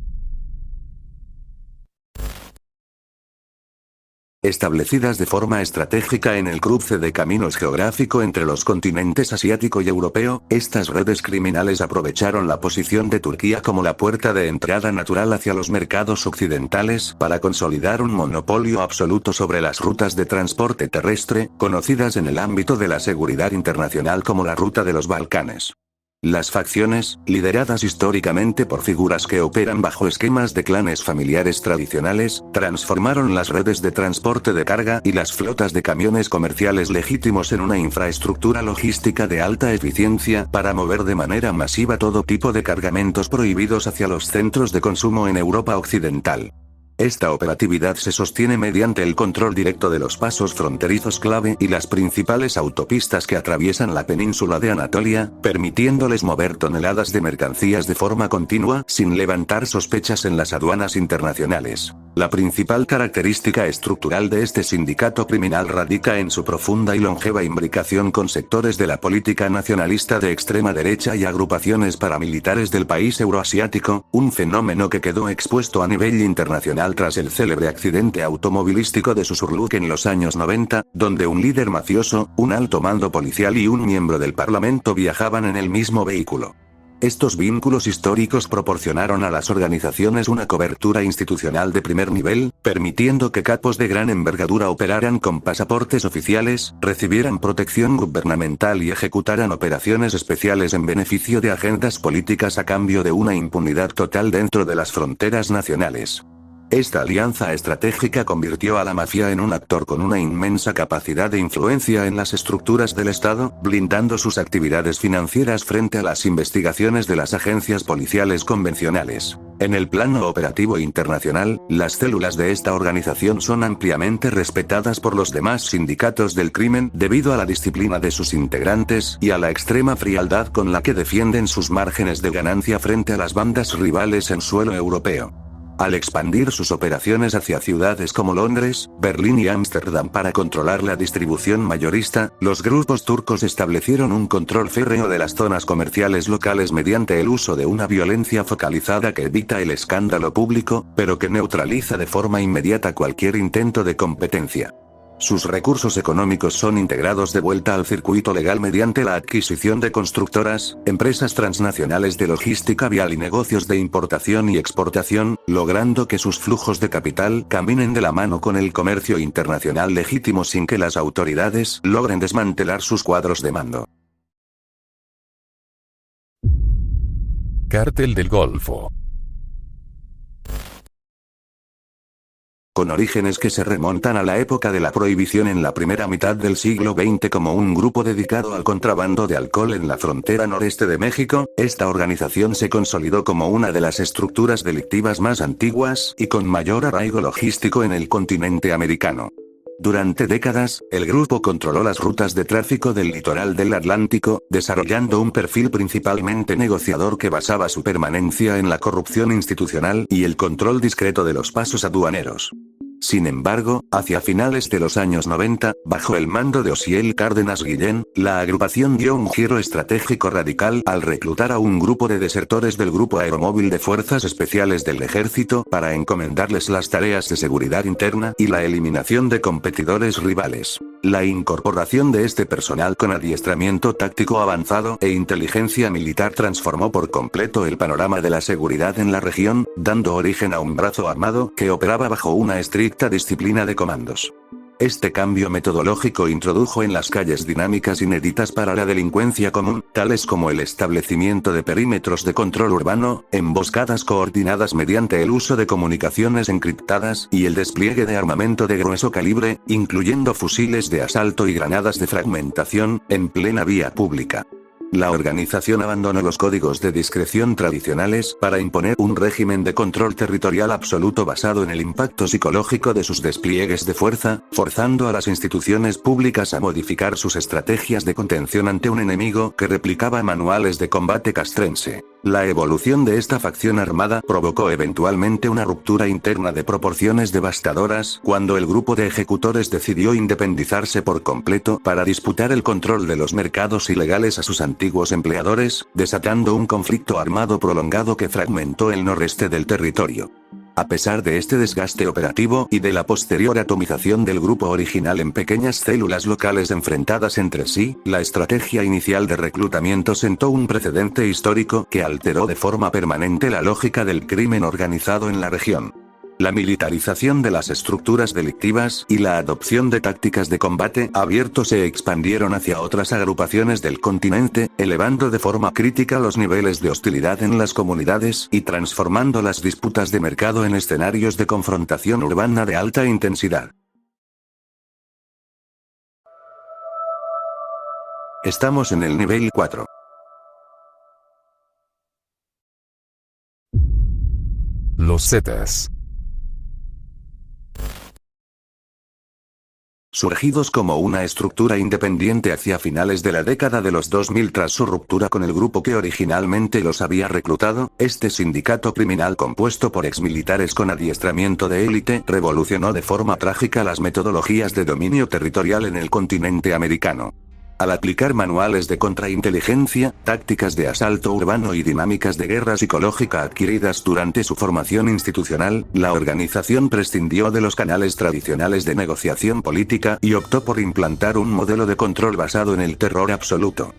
Establecidas de forma estratégica en el cruce de caminos geográfico entre los continentes asiático y europeo, estas redes criminales aprovecharon la posición de Turquía como la puerta de entrada natural hacia los mercados occidentales para consolidar un monopolio absoluto sobre las rutas de transporte terrestre, conocidas en el ámbito de la seguridad internacional como la Ruta de los Balcanes. Las facciones, lideradas históricamente por figuras que operan bajo esquemas de clanes familiares tradicionales, transformaron las redes de transporte de carga y las flotas de camiones comerciales legítimos en una infraestructura logística de alta eficiencia para mover de manera masiva todo tipo de cargamentos prohibidos hacia los centros de consumo en Europa Occidental. Esta operatividad se sostiene mediante el control directo de los pasos fronterizos clave y las principales autopistas que atraviesan la península de Anatolia, permitiéndoles mover toneladas de mercancías de forma continua sin levantar sospechas en las aduanas internacionales. La principal característica estructural de este sindicato criminal radica en su profunda y longeva imbricación con sectores de la política nacionalista de extrema derecha y agrupaciones paramilitares del país euroasiático, un fenómeno que quedó expuesto a nivel internacional tras el célebre accidente automovilístico de Susurluk en los años 90, donde un líder mafioso, un alto mando policial y un miembro del parlamento viajaban en el mismo vehículo. Estos vínculos históricos proporcionaron a las organizaciones una cobertura institucional de primer nivel, permitiendo que capos de gran envergadura operaran con pasaportes oficiales, recibieran protección gubernamental y ejecutaran operaciones especiales en beneficio de agendas políticas a cambio de una impunidad total dentro de las fronteras nacionales. Esta alianza estratégica convirtió a la mafia en un actor con una inmensa capacidad de influencia en las estructuras del Estado, blindando sus actividades financieras frente a las investigaciones de las agencias policiales convencionales. En el plano operativo internacional, las células de esta organización son ampliamente respetadas por los demás sindicatos del crimen debido a la disciplina de sus integrantes y a la extrema frialdad con la que defienden sus márgenes de ganancia frente a las bandas rivales en suelo europeo. Al expandir sus operaciones hacia ciudades como Londres, Berlín y Ámsterdam para controlar la distribución mayorista, los grupos turcos establecieron un control férreo de las zonas comerciales locales mediante el uso de una violencia focalizada que evita el escándalo público, pero que neutraliza de forma inmediata cualquier intento de competencia. Sus recursos económicos son integrados de vuelta al circuito legal mediante la adquisición de constructoras, empresas transnacionales de logística vial y negocios de importación y exportación, logrando que sus flujos de capital caminen de la mano con el comercio internacional legítimo sin que las autoridades logren desmantelar sus cuadros de mando. Cártel del Golfo. Con orígenes que se remontan a la época de la prohibición en la primera mitad del siglo XX como un grupo dedicado al contrabando de alcohol en la frontera noreste de México, esta organización se consolidó como una de las estructuras delictivas más antiguas y con mayor arraigo logístico en el continente americano. Durante décadas, el grupo controló las rutas de tráfico del litoral del Atlántico, desarrollando un perfil principalmente negociador que basaba su permanencia en la corrupción institucional y el control discreto de los pasos aduaneros. Sin embargo, hacia finales de los años 90, bajo el mando de Osiel Cárdenas Guillén, la agrupación dio un giro estratégico radical al reclutar a un grupo de desertores del Grupo Aeromóvil de Fuerzas Especiales del Ejército para encomendarles las tareas de seguridad interna y la eliminación de competidores rivales. La incorporación de este personal con adiestramiento táctico avanzado e inteligencia militar transformó por completo el panorama de la seguridad en la región, dando origen a un brazo armado que operaba bajo una estricta disciplina de comandos. Este cambio metodológico introdujo en las calles dinámicas inéditas para la delincuencia común, tales como el establecimiento de perímetros de control urbano, emboscadas coordinadas mediante el uso de comunicaciones encriptadas y el despliegue de armamento de grueso calibre, incluyendo fusiles de asalto y granadas de fragmentación, en plena vía pública. La organización abandonó los códigos de discreción tradicionales para imponer un régimen de control territorial absoluto basado en el impacto psicológico de sus despliegues de fuerza, forzando a las instituciones públicas a modificar sus estrategias de contención ante un enemigo que replicaba manuales de combate castrense. La evolución de esta facción armada provocó eventualmente una ruptura interna de proporciones devastadoras cuando el grupo de ejecutores decidió independizarse por completo para disputar el control de los mercados ilegales a sus antiguos empleadores, desatando un conflicto armado prolongado que fragmentó el noreste del territorio. A pesar de este desgaste operativo y de la posterior atomización del grupo original en pequeñas células locales enfrentadas entre sí, la estrategia inicial de reclutamiento sentó un precedente histórico que alteró de forma permanente la lógica del crimen organizado en la región. La militarización de las estructuras delictivas y la adopción de tácticas de combate abierto se expandieron hacia otras agrupaciones del continente, elevando de forma crítica los niveles de hostilidad en las comunidades y transformando las disputas de mercado en escenarios de confrontación urbana de alta intensidad. Estamos en el nivel 4. Los Zetas. Surgidos como una estructura independiente hacia finales de la década de los 2000 tras su ruptura con el grupo que originalmente los había reclutado, este sindicato criminal compuesto por exmilitares con adiestramiento de élite revolucionó de forma trágica las metodologías de dominio territorial en el continente americano. Al aplicar manuales de contrainteligencia, tácticas de asalto urbano y dinámicas de guerra psicológica adquiridas durante su formación institucional, la organización prescindió de los canales tradicionales de negociación política y optó por implantar un modelo de control basado en el terror absoluto.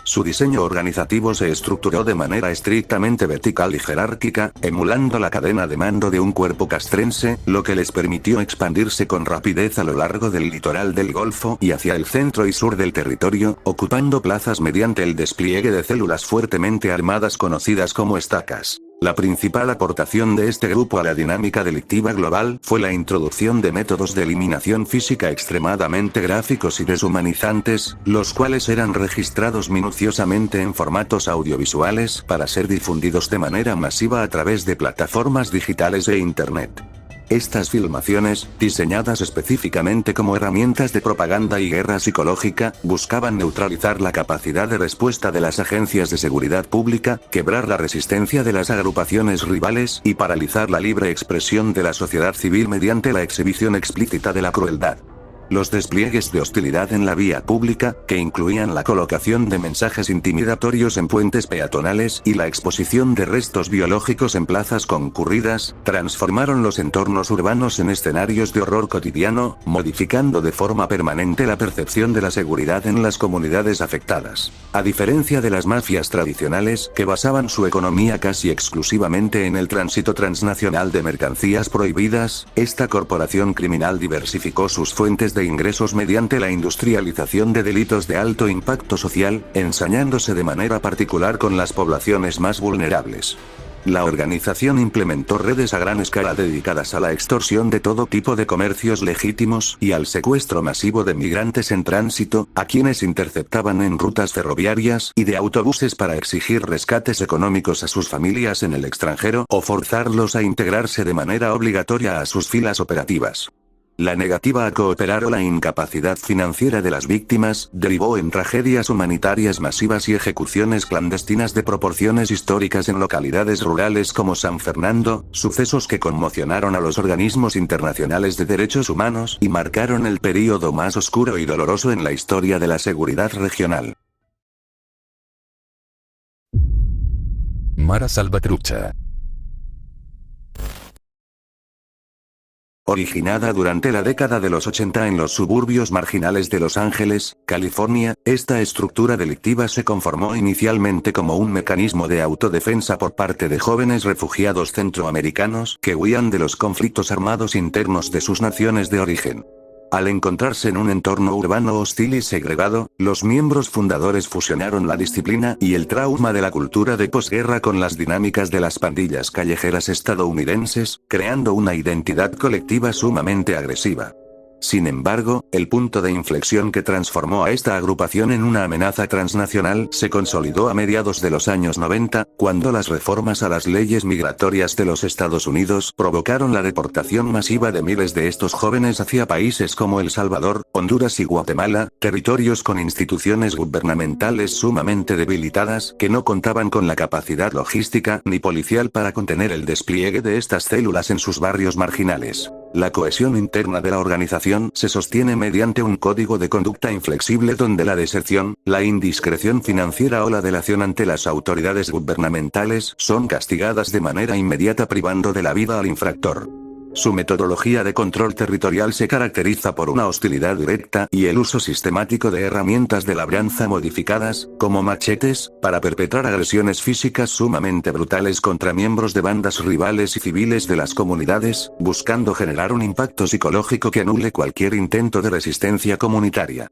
Su diseño organizativo se estructuró de manera estrictamente vertical y jerárquica, emulando la cadena de mando de un cuerpo castrense, lo que les permitió expandirse con rapidez a lo largo del litoral del Golfo y hacia el centro y sur del territorio, ocupando plazas mediante el despliegue de células fuertemente armadas conocidas como estacas. La principal aportación de este grupo a la dinámica delictiva global fue la introducción de métodos de eliminación física extremadamente gráficos y deshumanizantes, los cuales eran registrados minuciosamente en formatos audiovisuales para ser difundidos de manera masiva a través de plataformas digitales e Internet. Estas filmaciones, diseñadas específicamente como herramientas de propaganda y guerra psicológica, buscaban neutralizar la capacidad de respuesta de las agencias de seguridad pública, quebrar la resistencia de las agrupaciones rivales y paralizar la libre expresión de la sociedad civil mediante la exhibición explícita de la crueldad. Los despliegues de hostilidad en la vía pública, que incluían la colocación de mensajes intimidatorios en puentes peatonales y la exposición de restos biológicos en plazas concurridas, transformaron los entornos urbanos en escenarios de horror cotidiano, modificando de forma permanente la percepción de la seguridad en las comunidades afectadas. A diferencia de las mafias tradicionales, que basaban su economía casi exclusivamente en el tránsito transnacional de mercancías prohibidas, esta corporación criminal diversificó sus fuentes de ingresos mediante la industrialización de delitos de alto impacto social, ensañándose de manera particular con las poblaciones más vulnerables. La organización implementó redes a gran escala dedicadas a la extorsión de todo tipo de comercios legítimos y al secuestro masivo de migrantes en tránsito, a quienes interceptaban en rutas ferroviarias y de autobuses para exigir rescates económicos a sus familias en el extranjero o forzarlos a integrarse de manera obligatoria a sus filas operativas. La negativa a cooperar o la incapacidad financiera de las víctimas derivó en tragedias humanitarias masivas y ejecuciones clandestinas de proporciones históricas en localidades rurales como San Fernando, sucesos que conmocionaron a los organismos internacionales de derechos humanos y marcaron el período más oscuro y doloroso en la historia de la seguridad regional. Mara Salvatrucha. Originada durante la década de los 80 en los suburbios marginales de Los Ángeles, California, esta estructura delictiva se conformó inicialmente como un mecanismo de autodefensa por parte de jóvenes refugiados centroamericanos que huían de los conflictos armados internos de sus naciones de origen. Al encontrarse en un entorno urbano hostil y segregado, los miembros fundadores fusionaron la disciplina y el trauma de la cultura de posguerra con las dinámicas de las pandillas callejeras estadounidenses, creando una identidad colectiva sumamente agresiva. Sin embargo, el punto de inflexión que transformó a esta agrupación en una amenaza transnacional se consolidó a mediados de los años 90, cuando las reformas a las leyes migratorias de los Estados Unidos provocaron la deportación masiva de miles de estos jóvenes hacia países como El Salvador, Honduras y Guatemala, territorios con instituciones gubernamentales sumamente debilitadas que no contaban con la capacidad logística ni policial para contener el despliegue de estas células en sus barrios marginales. La cohesión interna de la organización se sostiene mediante un código de conducta inflexible donde la deserción, la indiscreción financiera o la delación ante las autoridades gubernamentales son castigadas de manera inmediata privando de la vida al infractor. Su metodología de control territorial se caracteriza por una hostilidad directa y el uso sistemático de herramientas de labranza modificadas, como machetes, para perpetrar agresiones físicas sumamente brutales contra miembros de bandas rivales y civiles de las comunidades, buscando generar un impacto psicológico que anule cualquier intento de resistencia comunitaria.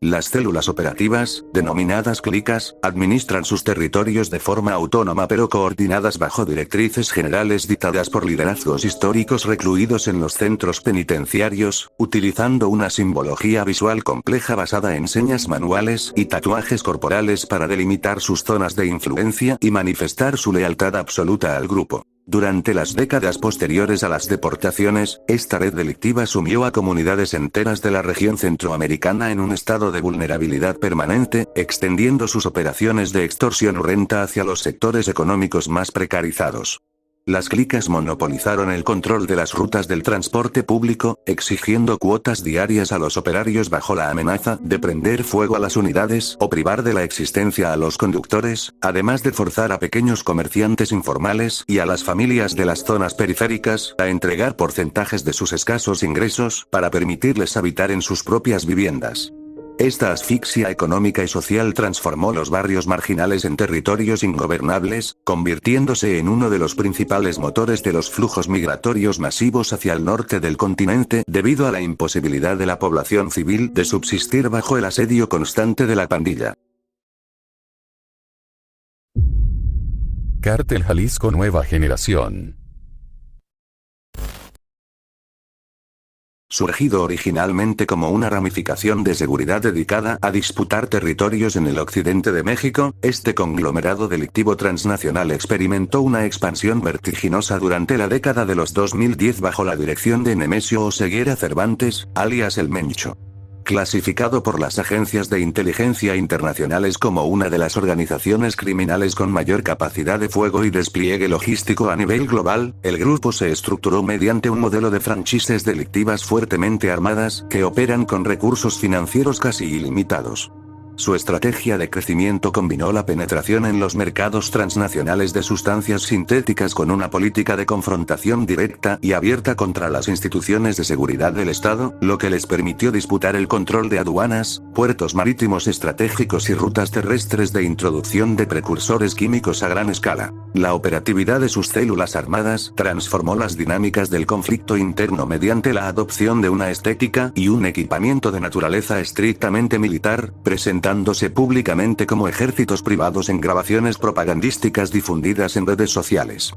Las células operativas, denominadas clicas, administran sus territorios de forma autónoma pero coordinadas bajo directrices generales dictadas por liderazgos históricos recluidos en los centros penitenciarios, utilizando una simbología visual compleja basada en señas manuales y tatuajes corporales para delimitar sus zonas de influencia y manifestar su lealtad absoluta al grupo. Durante las décadas posteriores a las deportaciones, esta red delictiva sumió a comunidades enteras de la región centroamericana en un estado de vulnerabilidad permanente, extendiendo sus operaciones de extorsión o renta hacia los sectores económicos más precarizados. Las clicas monopolizaron el control de las rutas del transporte público, exigiendo cuotas diarias a los operarios bajo la amenaza de prender fuego a las unidades o privar de la existencia a los conductores, además de forzar a pequeños comerciantes informales y a las familias de las zonas periféricas a entregar porcentajes de sus escasos ingresos para permitirles habitar en sus propias viviendas. Esta asfixia económica y social transformó los barrios marginales en territorios ingobernables, convirtiéndose en uno de los principales motores de los flujos migratorios masivos hacia el norte del continente debido a la imposibilidad de la población civil de subsistir bajo el asedio constante de la pandilla. Cártel Jalisco Nueva Generación. Surgido originalmente como una ramificación de seguridad dedicada a disputar territorios en el occidente de México, este conglomerado delictivo transnacional experimentó una expansión vertiginosa durante la década de los 2010 bajo la dirección de Nemesio Oseguera Cervantes, alias El Mencho. Clasificado por las agencias de inteligencia internacionales como una de las organizaciones criminales con mayor capacidad de fuego y despliegue logístico a nivel global, el grupo se estructuró mediante un modelo de franquicias delictivas fuertemente armadas que operan con recursos financieros casi ilimitados. Su estrategia de crecimiento combinó la penetración en los mercados transnacionales de sustancias sintéticas con una política de confrontación directa y abierta contra las instituciones de seguridad del Estado, lo que les permitió disputar el control de aduanas, puertos marítimos estratégicos y rutas terrestres de introducción de precursores químicos a gran escala. La operatividad de sus células armadas transformó las dinámicas del conflicto interno mediante la adopción de una estética y un equipamiento de naturaleza estrictamente militar, presentándose públicamente como ejércitos privados en grabaciones propagandísticas difundidas en redes sociales.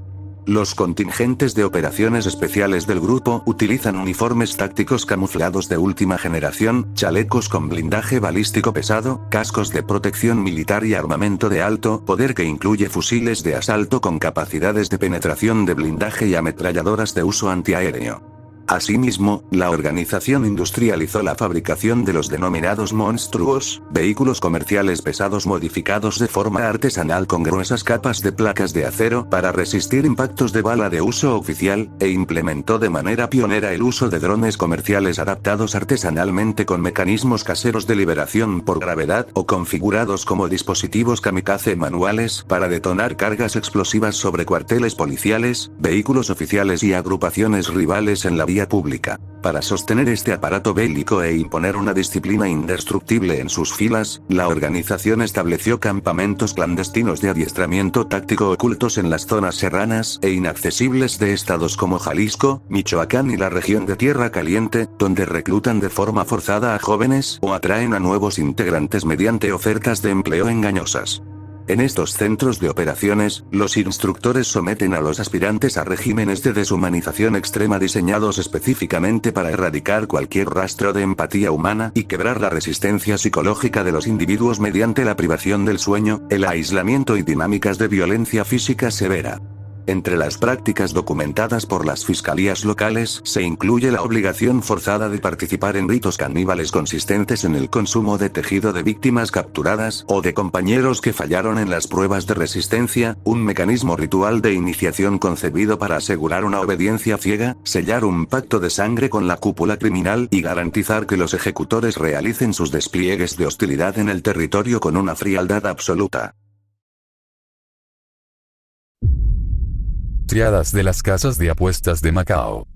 Los contingentes de operaciones especiales del grupo utilizan uniformes tácticos camuflados de última generación, chalecos con blindaje balístico pesado, cascos de protección militar y armamento de alto poder que incluye fusiles de asalto con capacidades de penetración de blindaje y ametralladoras de uso antiaéreo. Asimismo, la organización industrializó la fabricación de los denominados monstruos, vehículos comerciales pesados modificados de forma artesanal con gruesas capas de placas de acero para resistir impactos de bala de uso oficial, e implementó de manera pionera el uso de drones comerciales adaptados artesanalmente con mecanismos caseros de liberación por gravedad o configurados como dispositivos kamikaze manuales para detonar cargas explosivas sobre cuarteles policiales, vehículos oficiales y agrupaciones rivales en la vía pública. Para sostener este aparato bélico e imponer una disciplina indestructible en sus filas, la organización estableció campamentos clandestinos de adiestramiento táctico ocultos en las zonas serranas e inaccesibles de estados como Jalisco, Michoacán y la región de Tierra Caliente, donde reclutan de forma forzada a jóvenes o atraen a nuevos integrantes mediante ofertas de empleo engañosas. En estos centros de operaciones, los instructores someten a los aspirantes a regímenes de deshumanización extrema diseñados específicamente para erradicar cualquier rastro de empatía humana y quebrar la resistencia psicológica de los individuos mediante la privación del sueño, el aislamiento y dinámicas de violencia física severa. Entre las prácticas documentadas por las fiscalías locales se incluye la obligación forzada de participar en ritos caníbales consistentes en el consumo de tejido de víctimas capturadas o de compañeros que fallaron en las pruebas de resistencia, un mecanismo ritual de iniciación concebido para asegurar una obediencia ciega, sellar un pacto de sangre con la cúpula criminal y garantizar que los ejecutores realicen sus despliegues de hostilidad en el territorio con una frialdad absoluta. Triadas de las casas de apuestas de Macao.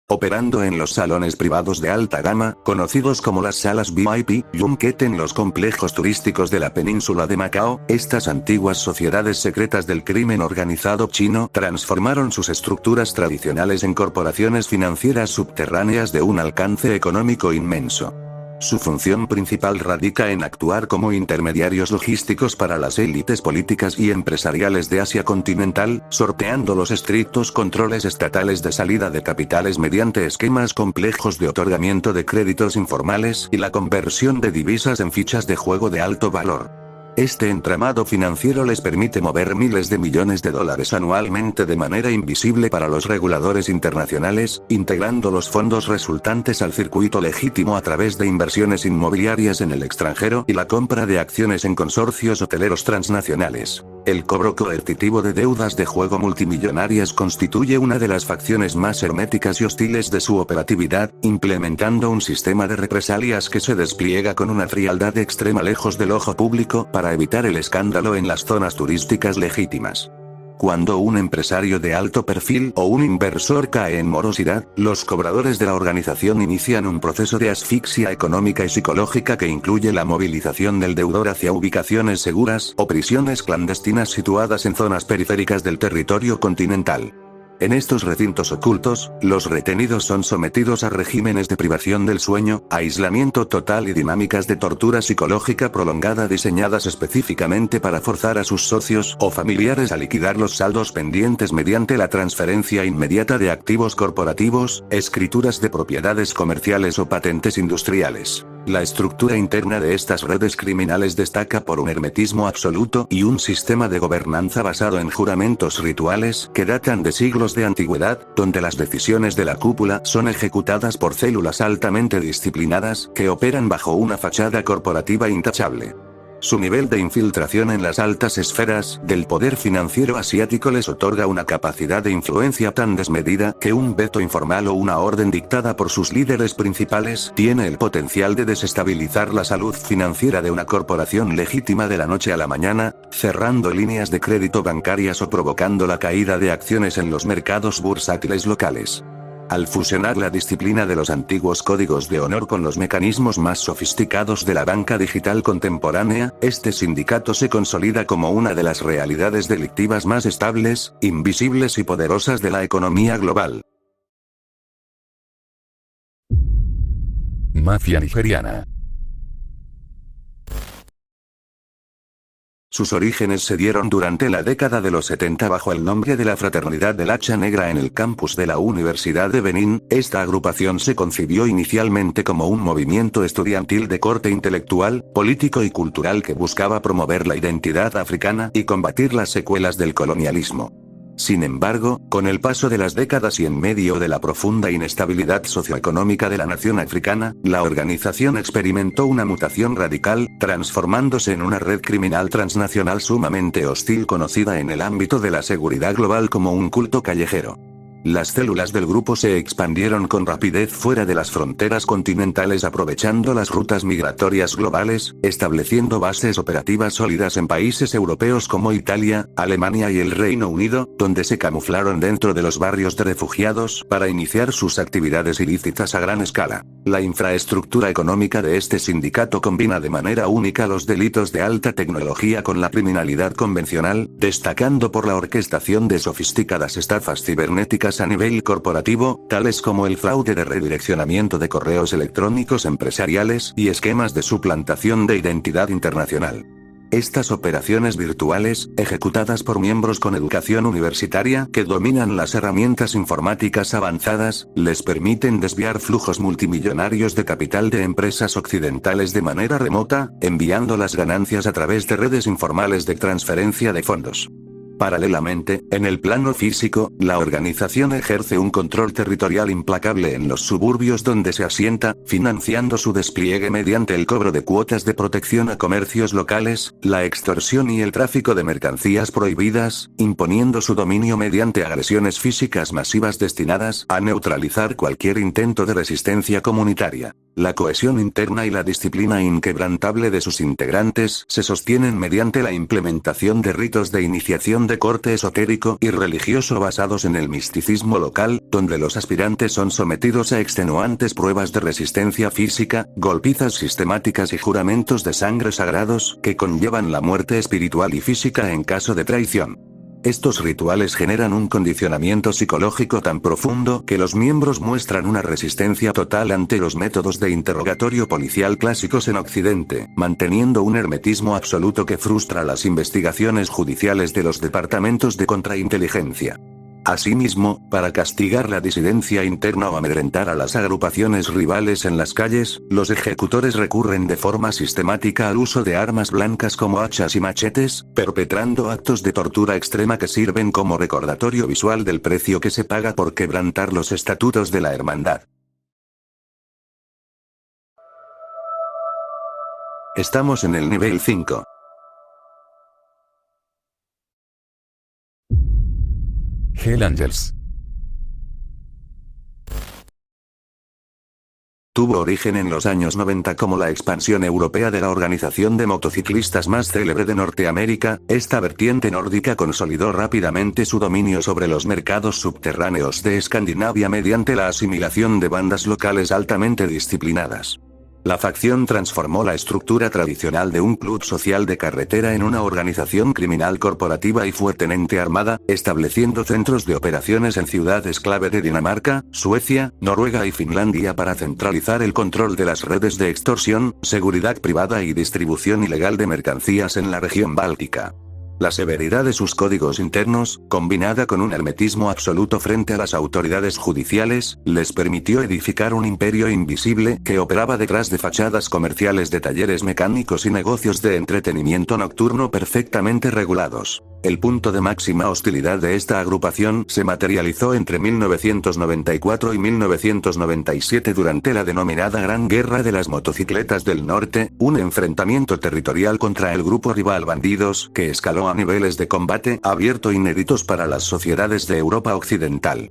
Operando en los salones privados de alta gama, conocidos como las salas VIP, Junket en los complejos turísticos de la península de Macao, estas antiguas sociedades secretas del crimen organizado chino transformaron sus estructuras tradicionales en corporaciones financieras subterráneas de un alcance económico inmenso. Su función principal radica en actuar como intermediarios logísticos para las élites políticas y empresariales de Asia continental, sorteando los estrictos controles estatales de salida de capitales mediante esquemas complejos de otorgamiento de créditos informales y la conversión de divisas en fichas de juego de alto valor. Este entramado financiero les permite mover miles de millones de dólares anualmente de manera invisible para los reguladores internacionales, integrando los fondos resultantes al circuito legítimo a través de inversiones inmobiliarias en el extranjero y la compra de acciones en consorcios hoteleros transnacionales. El cobro coercitivo de deudas de juego multimillonarias constituye una de las facciones más herméticas y hostiles de su operatividad, implementando un sistema de represalias que se despliega con una frialdad extrema lejos del ojo público para evitar el escándalo en las zonas turísticas legítimas. Cuando un empresario de alto perfil o un inversor cae en morosidad, los cobradores de la organización inician un proceso de asfixia económica y psicológica que incluye la movilización del deudor hacia ubicaciones seguras o prisiones clandestinas situadas en zonas periféricas del territorio continental. En estos recintos ocultos, los retenidos son sometidos a regímenes de privación del sueño, aislamiento total y dinámicas de tortura psicológica prolongada diseñadas específicamente para forzar a sus socios o familiares a liquidar los saldos pendientes mediante la transferencia inmediata de activos corporativos, escrituras de propiedades comerciales o patentes industriales. La estructura interna de estas redes criminales destaca por un hermetismo absoluto y un sistema de gobernanza basado en juramentos rituales que datan de siglos de antigüedad, donde las decisiones de la cúpula son ejecutadas por células altamente disciplinadas que operan bajo una fachada corporativa intachable. Su nivel de infiltración en las altas esferas del poder financiero asiático les otorga una capacidad de influencia tan desmedida que un veto informal o una orden dictada por sus líderes principales tiene el potencial de desestabilizar la salud financiera de una corporación legítima de la noche a la mañana, cerrando líneas de crédito bancarias o provocando la caída de acciones en los mercados bursátiles locales. Al fusionar la disciplina de los antiguos códigos de honor con los mecanismos más sofisticados de la banca digital contemporánea, este sindicato se consolida como una de las realidades delictivas más estables, invisibles y poderosas de la economía global. Mafia nigeriana. Sus orígenes se dieron durante la década de los 70 bajo el nombre de la Fraternidad del Hacha Negra en el campus de la Universidad de Benín. Esta agrupación se concibió inicialmente como un movimiento estudiantil de corte intelectual, político y cultural que buscaba promover la identidad africana y combatir las secuelas del colonialismo. Sin embargo, con el paso de las décadas y en medio de la profunda inestabilidad socioeconómica de la nación africana, la organización experimentó una mutación radical, transformándose en una red criminal transnacional sumamente hostil conocida en el ámbito de la seguridad global como un culto callejero. Las células del grupo se expandieron con rapidez fuera de las fronteras continentales aprovechando las rutas migratorias globales, estableciendo bases operativas sólidas en países europeos como Italia, Alemania y el Reino Unido, donde se camuflaron dentro de los barrios de refugiados para iniciar sus actividades ilícitas a gran escala. La infraestructura económica de este sindicato combina de manera única los delitos de alta tecnología con la criminalidad convencional, destacando por la orquestación de sofisticadas estafas cibernéticas a nivel corporativo, tales como el fraude de redireccionamiento de correos electrónicos empresariales y esquemas de suplantación de identidad internacional. Estas operaciones virtuales, ejecutadas por miembros con educación universitaria que dominan las herramientas informáticas avanzadas, les permiten desviar flujos multimillonarios de capital de empresas occidentales de manera remota, enviando las ganancias a través de redes informales de transferencia de fondos. Paralelamente, en el plano físico, la organización ejerce un control territorial implacable en los suburbios donde se asienta, financiando su despliegue mediante el cobro de cuotas de protección a comercios locales, la extorsión y el tráfico de mercancías prohibidas, imponiendo su dominio mediante agresiones físicas masivas destinadas a neutralizar cualquier intento de resistencia comunitaria. La cohesión interna y la disciplina inquebrantable de sus integrantes se sostienen mediante la implementación de ritos de iniciación de corte esotérico y religioso basados en el misticismo local, donde los aspirantes son sometidos a extenuantes pruebas de resistencia física, golpizas sistemáticas y juramentos de sangre sagrados que conllevan la muerte espiritual y física en caso de traición. Estos rituales generan un condicionamiento psicológico tan profundo que los miembros muestran una resistencia total ante los métodos de interrogatorio policial clásicos en Occidente, manteniendo un hermetismo absoluto que frustra las investigaciones judiciales de los departamentos de contrainteligencia. Asimismo, para castigar la disidencia interna o amedrentar a las agrupaciones rivales en las calles, los ejecutores recurren de forma sistemática al uso de armas blancas como hachas y machetes, perpetrando actos de tortura extrema que sirven como recordatorio visual del precio que se paga por quebrantar los estatutos de la hermandad. Estamos en el nivel 5. Hell Angels. Tuvo origen en los años 90 como la expansión europea de la organización de motociclistas más célebre de Norteamérica. Esta vertiente nórdica consolidó rápidamente su dominio sobre los mercados subterráneos de Escandinavia mediante la asimilación de bandas locales altamente disciplinadas. La facción transformó la estructura tradicional de un club social de carretera en una organización criminal corporativa y fuertemente armada, estableciendo centros de operaciones en ciudades clave de Dinamarca, Suecia, Noruega y Finlandia para centralizar el control de las redes de extorsión, seguridad privada y distribución ilegal de mercancías en la región báltica. La severidad de sus códigos internos, combinada con un hermetismo absoluto frente a las autoridades judiciales, les permitió edificar un imperio invisible que operaba detrás de fachadas comerciales de talleres mecánicos y negocios de entretenimiento nocturno perfectamente regulados. El punto de máxima hostilidad de esta agrupación se materializó entre 1994 y 1997 durante la denominada Gran Guerra de las Motocicletas del Norte, un enfrentamiento territorial contra el grupo rival Bandidos que escaló a niveles de combate abierto inéditos para las sociedades de Europa Occidental.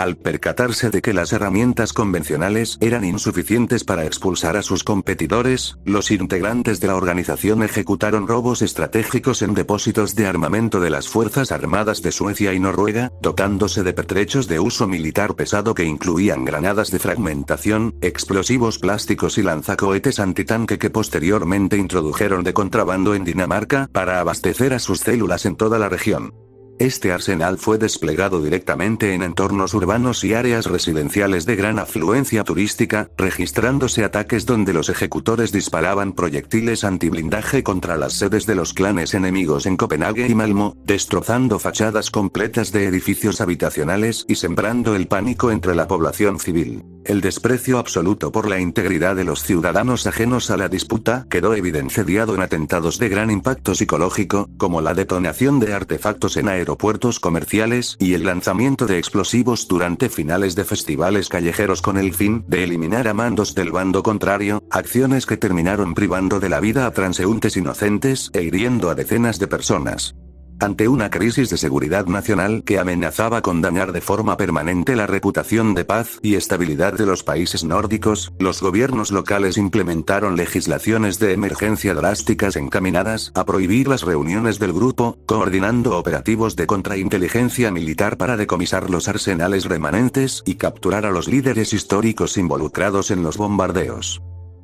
Al percatarse de que las herramientas convencionales eran insuficientes para expulsar a sus competidores, los integrantes de la organización ejecutaron robos estratégicos en depósitos de armamento de las Fuerzas Armadas de Suecia y Noruega, dotándose de pertrechos de uso militar pesado que incluían granadas de fragmentación, explosivos plásticos y lanzacohetes antitanque que posteriormente introdujeron de contrabando en Dinamarca para abastecer a sus células en toda la región. Este arsenal fue desplegado directamente en entornos urbanos y áreas residenciales de gran afluencia turística, registrándose ataques donde los ejecutores disparaban proyectiles antiblindaje contra las sedes de los clanes enemigos en Copenhague y Malmö, destrozando fachadas completas de edificios habitacionales y sembrando el pánico entre la población civil. El desprecio absoluto por la integridad de los ciudadanos ajenos a la disputa quedó evidenciado en atentados de gran impacto psicológico, como la detonación de artefactos en aeropuertos aeropuertos comerciales y el lanzamiento de explosivos durante finales de festivales callejeros con el fin de eliminar a mandos del bando contrario, acciones que terminaron privando de la vida a transeúntes inocentes e hiriendo a decenas de personas. Ante una crisis de seguridad nacional que amenazaba con dañar de forma permanente la reputación de paz y estabilidad de los países nórdicos, los gobiernos locales implementaron legislaciones de emergencia drásticas encaminadas a prohibir las reuniones del grupo, coordinando operativos de contrainteligencia militar para decomisar los arsenales remanentes y capturar a los líderes históricos involucrados en los bombardeos.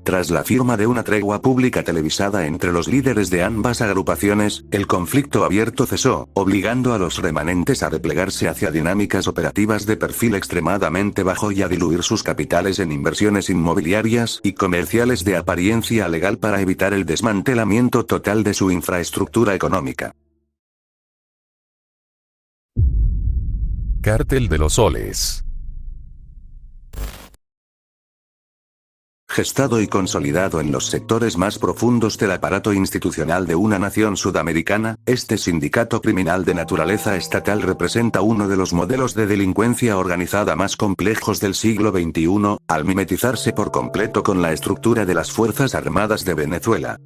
Tras la firma de una tregua pública televisada entre los líderes de ambas agrupaciones, el conflicto abierto cesó, obligando a los remanentes a replegarse hacia dinámicas operativas de perfil extremadamente bajo y a diluir sus capitales en inversiones inmobiliarias y comerciales de apariencia legal para evitar el desmantelamiento total de su infraestructura económica. Cártel de los Soles. Gestado y consolidado en los sectores más profundos del aparato institucional de una nación sudamericana, este sindicato criminal de naturaleza estatal representa uno de los modelos de delincuencia organizada más complejos del siglo XXI, al mimetizarse por completo con la estructura de las Fuerzas Armadas de Venezuela.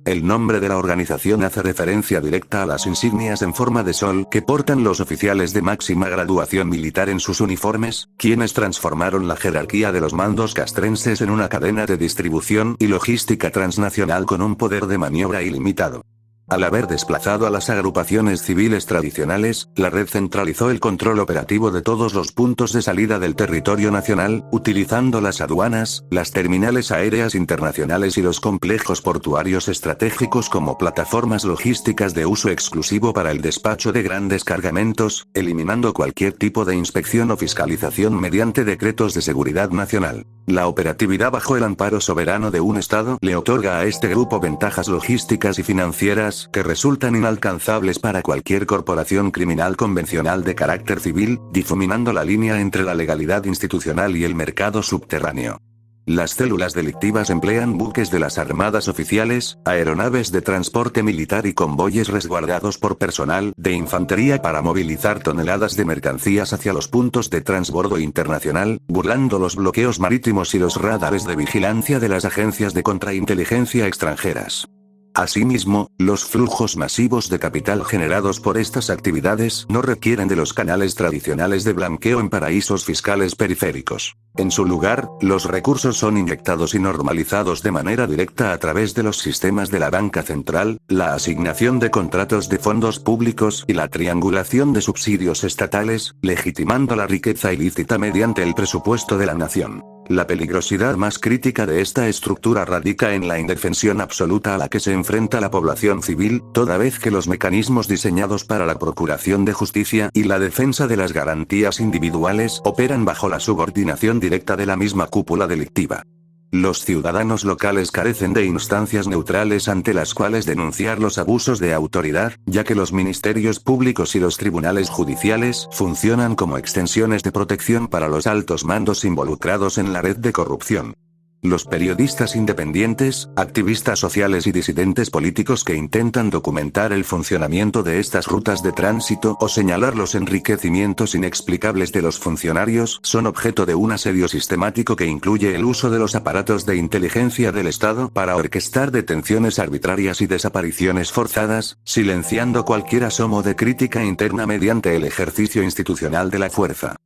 El nombre de la organización hace referencia directa a las insignias en forma de sol que portan los oficiales de máxima graduación militar en sus uniformes, quienes transformaron la jerarquía de los mandos castrenses en una cadena de distribución y logística transnacional con un poder de maniobra ilimitado. Al haber desplazado a las agrupaciones civiles tradicionales, la red centralizó el control operativo de todos los puntos de salida del territorio nacional, utilizando las aduanas, las terminales aéreas internacionales y los complejos portuarios estratégicos como plataformas logísticas de uso exclusivo para el despacho de grandes cargamentos, eliminando cualquier tipo de inspección o fiscalización mediante decretos de seguridad nacional. La operatividad bajo el amparo soberano de un Estado le otorga a este grupo ventajas logísticas y financieras que resultan inalcanzables para cualquier corporación criminal convencional de carácter civil, difuminando la línea entre la legalidad institucional y el mercado subterráneo. Las células delictivas emplean buques de las armadas oficiales, aeronaves de transporte militar y convoyes resguardados por personal de infantería para movilizar toneladas de mercancías hacia los puntos de transbordo internacional, burlando los bloqueos marítimos y los radares de vigilancia de las agencias de contrainteligencia extranjeras. Asimismo, los flujos masivos de capital generados por estas actividades no requieren de los canales tradicionales de blanqueo en paraísos fiscales periféricos. En su lugar, los recursos son inyectados y normalizados de manera directa a través de los sistemas de la banca central, la asignación de contratos de fondos públicos y la triangulación de subsidios estatales, legitimando la riqueza ilícita mediante el presupuesto de la nación. La peligrosidad más crítica de esta estructura radica en la indefensión absoluta a la que se enfrenta la población civil, toda vez que los mecanismos diseñados para la procuración de justicia y la defensa de las garantías individuales operan bajo la subordinación directa de la misma cúpula delictiva. Los ciudadanos locales carecen de instancias neutrales ante las cuales denunciar los abusos de autoridad, ya que los ministerios públicos y los tribunales judiciales funcionan como extensiones de protección para los altos mandos involucrados en la red de corrupción. Los periodistas independientes, activistas sociales y disidentes políticos que intentan documentar el funcionamiento de estas rutas de tránsito o señalar los enriquecimientos inexplicables de los funcionarios son objeto de un asedio sistemático que incluye el uso de los aparatos de inteligencia del Estado para orquestar detenciones arbitrarias y desapariciones forzadas, silenciando cualquier asomo de crítica interna mediante el ejercicio institucional de la fuerza.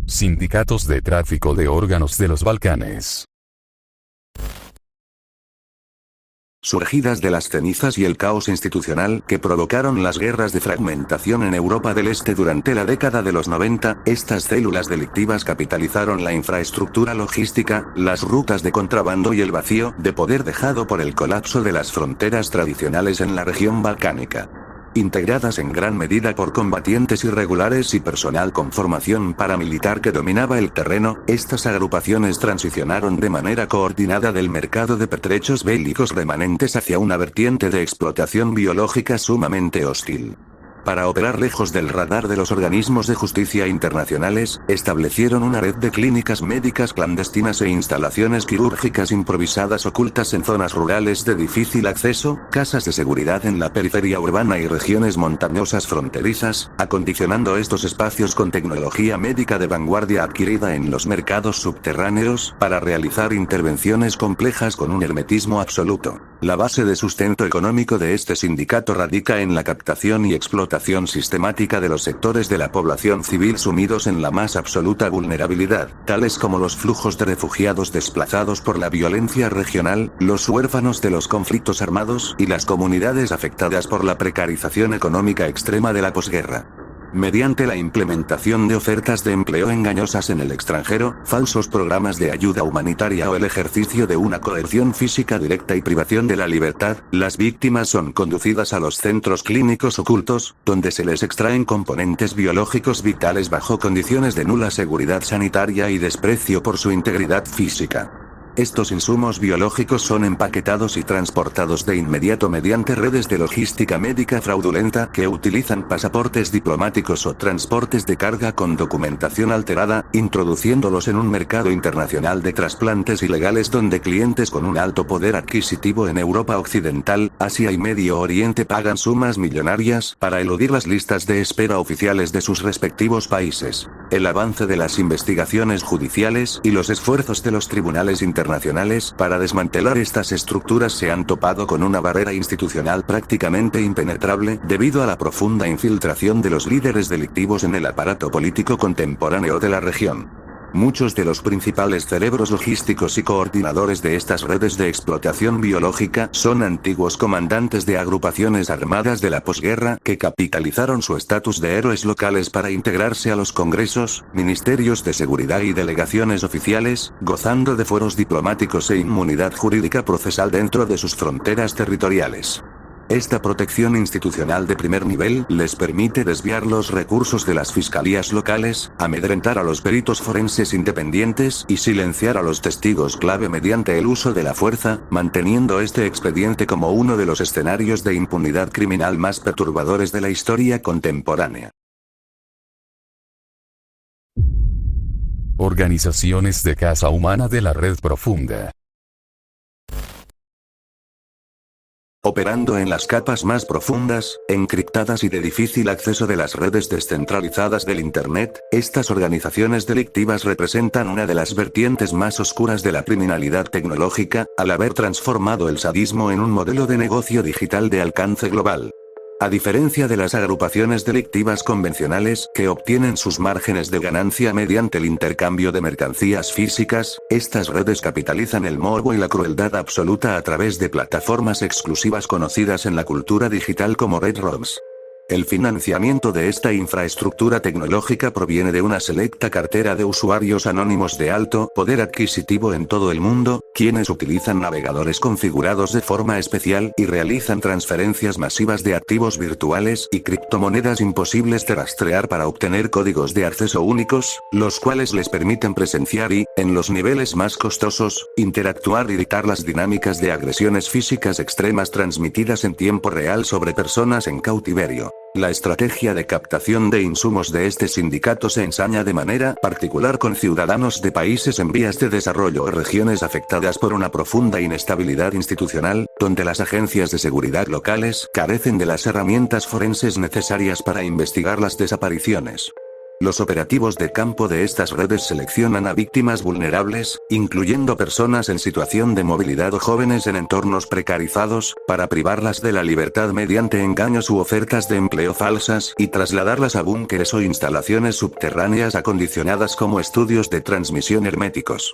Sindicatos de tráfico de órganos de los Balcanes. Surgidas de las cenizas y el caos institucional que provocaron las guerras de fragmentación en Europa del Este durante la década de los 90, estas células delictivas capitalizaron la infraestructura logística, las rutas de contrabando y el vacío de poder dejado por el colapso de las fronteras tradicionales en la región balcánica. Integradas en gran medida por combatientes irregulares y personal con formación paramilitar que dominaba el terreno, estas agrupaciones transicionaron de manera coordinada del mercado de pertrechos bélicos remanentes hacia una vertiente de explotación biológica sumamente hostil. Para operar lejos del radar de los organismos de justicia internacionales, establecieron una red de clínicas médicas clandestinas e instalaciones quirúrgicas improvisadas ocultas en zonas rurales de difícil acceso, casas de seguridad en la periferia urbana y regiones montañosas fronterizas, acondicionando estos espacios con tecnología médica de vanguardia adquirida en los mercados subterráneos, para realizar intervenciones complejas con un hermetismo absoluto. La base de sustento económico de este sindicato radica en la captación y explotación sistemática de los sectores de la población civil sumidos en la más absoluta vulnerabilidad, tales como los flujos de refugiados desplazados por la violencia regional, los huérfanos de los conflictos armados y las comunidades afectadas por la precarización económica extrema de la posguerra. Mediante la implementación de ofertas de empleo engañosas en el extranjero, falsos programas de ayuda humanitaria o el ejercicio de una coerción física directa y privación de la libertad, las víctimas son conducidas a los centros clínicos ocultos, donde se les extraen componentes biológicos vitales bajo condiciones de nula seguridad sanitaria y desprecio por su integridad física. Estos insumos biológicos son empaquetados y transportados de inmediato mediante redes de logística médica fraudulenta que utilizan pasaportes diplomáticos o transportes de carga con documentación alterada, introduciéndolos en un mercado internacional de trasplantes ilegales donde clientes con un alto poder adquisitivo en Europa Occidental, Asia y Medio Oriente pagan sumas millonarias para eludir las listas de espera oficiales de sus respectivos países. El avance de las investigaciones judiciales y los esfuerzos de los tribunales internacionales para desmantelar estas estructuras se han topado con una barrera institucional prácticamente impenetrable, debido a la profunda infiltración de los líderes delictivos en el aparato político contemporáneo de la región. Muchos de los principales cerebros logísticos y coordinadores de estas redes de explotación biológica son antiguos comandantes de agrupaciones armadas de la posguerra que capitalizaron su estatus de héroes locales para integrarse a los congresos, ministerios de seguridad y delegaciones oficiales, gozando de fueros diplomáticos e inmunidad jurídica procesal dentro de sus fronteras territoriales. Esta protección institucional de primer nivel les permite desviar los recursos de las fiscalías locales, amedrentar a los peritos forenses independientes y silenciar a los testigos clave mediante el uso de la fuerza, manteniendo este expediente como uno de los escenarios de impunidad criminal más perturbadores de la historia contemporánea. Organizaciones de caza humana de la red profunda. Operando en las capas más profundas, encriptadas y de difícil acceso de las redes descentralizadas del Internet, estas organizaciones delictivas representan una de las vertientes más oscuras de la criminalidad tecnológica, al haber transformado el sadismo en un modelo de negocio digital de alcance global. A diferencia de las agrupaciones delictivas convencionales, que obtienen sus márgenes de ganancia mediante el intercambio de mercancías físicas, estas redes capitalizan el morbo y la crueldad absoluta a través de plataformas exclusivas conocidas en la cultura digital como Red Rooms. El financiamiento de esta infraestructura tecnológica proviene de una selecta cartera de usuarios anónimos de alto poder adquisitivo en todo el mundo, quienes utilizan navegadores configurados de forma especial y realizan transferencias masivas de activos virtuales y criptomonedas imposibles de rastrear para obtener códigos de acceso únicos, los cuales les permiten presenciar y, en los niveles más costosos, interactuar y dictar las dinámicas de agresiones físicas extremas transmitidas en tiempo real sobre personas en cautiverio. La estrategia de captación de insumos de este sindicato se ensaña de manera particular con ciudadanos de países en vías de desarrollo o regiones afectadas por una profunda inestabilidad institucional, donde las agencias de seguridad locales carecen de las herramientas forenses necesarias para investigar las desapariciones. Los operativos de campo de estas redes seleccionan a víctimas vulnerables, incluyendo personas en situación de movilidad o jóvenes en entornos precarizados, para privarlas de la libertad mediante engaños u ofertas de empleo falsas y trasladarlas a búnkeres o instalaciones subterráneas acondicionadas como estudios de transmisión herméticos.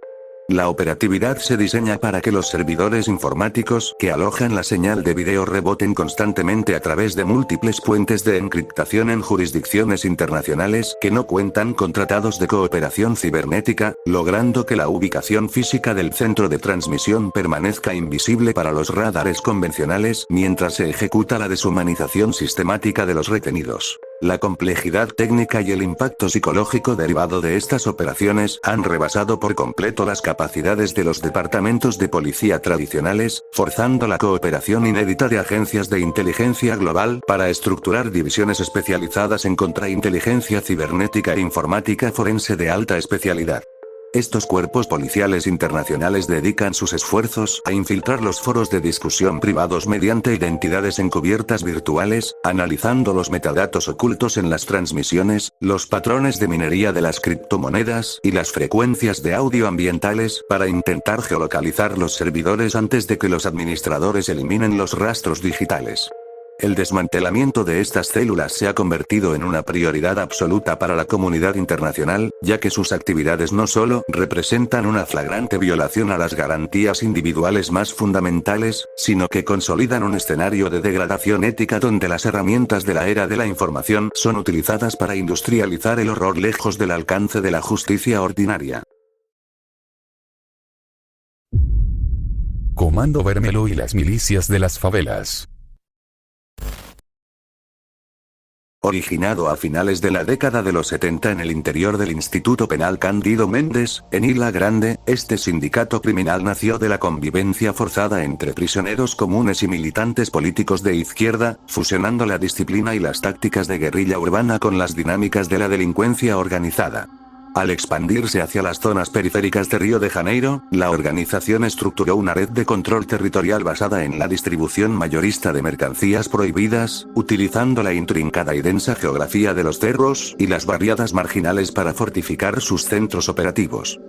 La operatividad se diseña para que los servidores informáticos que alojan la señal de video reboten constantemente a través de múltiples puentes de encriptación en jurisdicciones internacionales que no cuentan con tratados de cooperación cibernética, logrando que la ubicación física del centro de transmisión permanezca invisible para los radares convencionales mientras se ejecuta la deshumanización sistemática de los retenidos. La complejidad técnica y el impacto psicológico derivado de estas operaciones han rebasado por completo las capacidades de los departamentos de policía tradicionales, forzando la cooperación inédita de agencias de inteligencia global para estructurar divisiones especializadas en contrainteligencia cibernética e informática forense de alta especialidad. Estos cuerpos policiales internacionales dedican sus esfuerzos a infiltrar los foros de discusión privados mediante identidades encubiertas virtuales, analizando los metadatos ocultos en las transmisiones, los patrones de minería de las criptomonedas y las frecuencias de audio ambientales para intentar geolocalizar los servidores antes de que los administradores eliminen los rastros digitales. El desmantelamiento de estas células se ha convertido en una prioridad absoluta para la comunidad internacional, ya que sus actividades no solo representan una flagrante violación a las garantías individuales más fundamentales, sino que consolidan un escenario de degradación ética donde las herramientas de la era de la información son utilizadas para industrializar el horror lejos del alcance de la justicia ordinaria. Comando Vermelo y las milicias de las favelas. Originado a finales de la década de los 70 en el interior del Instituto Penal Cándido Méndez, en Isla Grande, este sindicato criminal nació de la convivencia forzada entre prisioneros comunes y militantes políticos de izquierda, fusionando la disciplina y las tácticas de guerrilla urbana con las dinámicas de la delincuencia organizada. Al expandirse hacia las zonas periféricas de Río de Janeiro, la organización estructuró una red de control territorial basada en la distribución mayorista de mercancías prohibidas, utilizando la intrincada y densa geografía de los cerros y las barriadas marginales para fortificar sus centros operativos.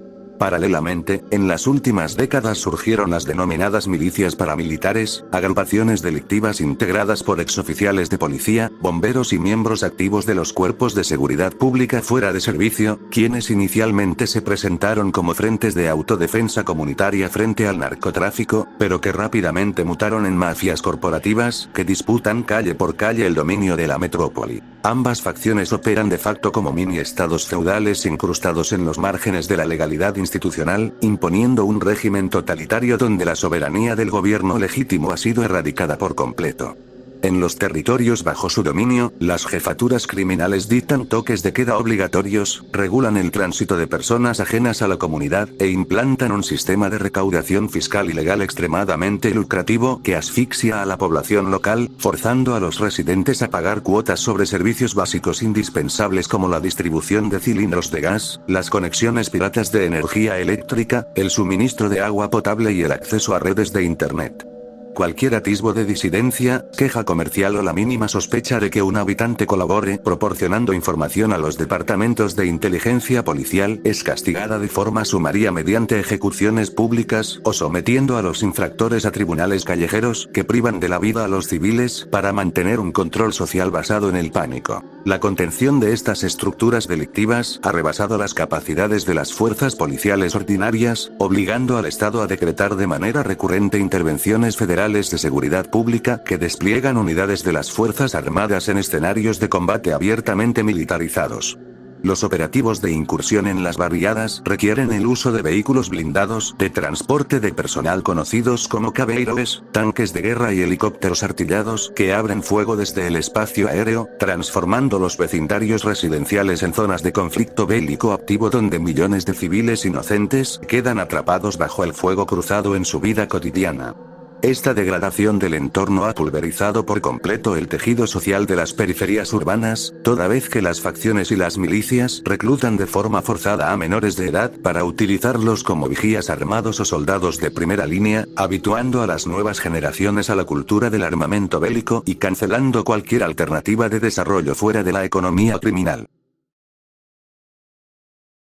Paralelamente, en las últimas décadas surgieron las denominadas milicias paramilitares, agrupaciones delictivas integradas por exoficiales de policía, bomberos y miembros activos de los cuerpos de seguridad pública fuera de servicio, quienes inicialmente se presentaron como frentes de autodefensa comunitaria frente al narcotráfico, pero que rápidamente mutaron en mafias corporativas que disputan calle por calle el dominio de la metrópoli. Ambas facciones operan de facto como mini-estados feudales incrustados en los márgenes de la legalidad institucional, imponiendo un régimen totalitario donde la soberanía del gobierno legítimo ha sido erradicada por completo. En los territorios bajo su dominio, las jefaturas criminales dictan toques de queda obligatorios, regulan el tránsito de personas ajenas a la comunidad e implantan un sistema de recaudación fiscal ilegal extremadamente lucrativo que asfixia a la población local, forzando a los residentes a pagar cuotas sobre servicios básicos indispensables como la distribución de cilindros de gas, las conexiones piratas de energía eléctrica, el suministro de agua potable y el acceso a redes de Internet. Cualquier atisbo de disidencia, queja comercial o la mínima sospecha de que un habitante colabore proporcionando información a los departamentos de inteligencia policial es castigada de forma sumaria mediante ejecuciones públicas o sometiendo a los infractores a tribunales callejeros que privan de la vida a los civiles para mantener un control social basado en el pánico. La contención de estas estructuras delictivas ha rebasado las capacidades de las fuerzas policiales ordinarias, obligando al Estado a decretar de manera recurrente intervenciones federales de seguridad pública que despliegan unidades de las Fuerzas Armadas en escenarios de combate abiertamente militarizados. Los operativos de incursión en las barriadas requieren el uso de vehículos blindados de transporte de personal conocidos como cabeiros, tanques de guerra y helicópteros artillados que abren fuego desde el espacio aéreo, transformando los vecindarios residenciales en zonas de conflicto bélico activo donde millones de civiles inocentes quedan atrapados bajo el fuego cruzado en su vida cotidiana. Esta degradación del entorno ha pulverizado por completo el tejido social de las periferias urbanas, toda vez que las facciones y las milicias reclutan de forma forzada a menores de edad para utilizarlos como vigías armados o soldados de primera línea, habituando a las nuevas generaciones a la cultura del armamento bélico y cancelando cualquier alternativa de desarrollo fuera de la economía criminal.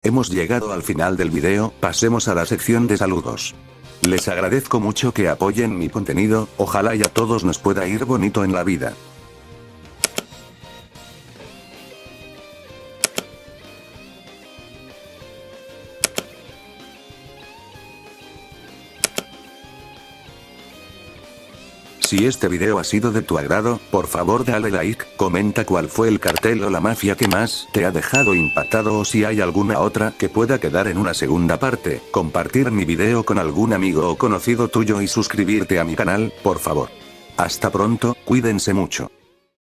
Hemos llegado al final del video, pasemos a la sección de saludos. Les agradezco mucho que apoyen mi contenido, ojalá y a todos nos pueda ir bonito en la vida. Si este video ha sido de tu agrado, por favor dale like, comenta cuál fue el cartel o la mafia que más te ha dejado impactado o si hay alguna otra que pueda quedar en una segunda parte, compartir mi video con algún amigo o conocido tuyo y suscribirte a mi canal, por favor. Hasta pronto, cuídense mucho.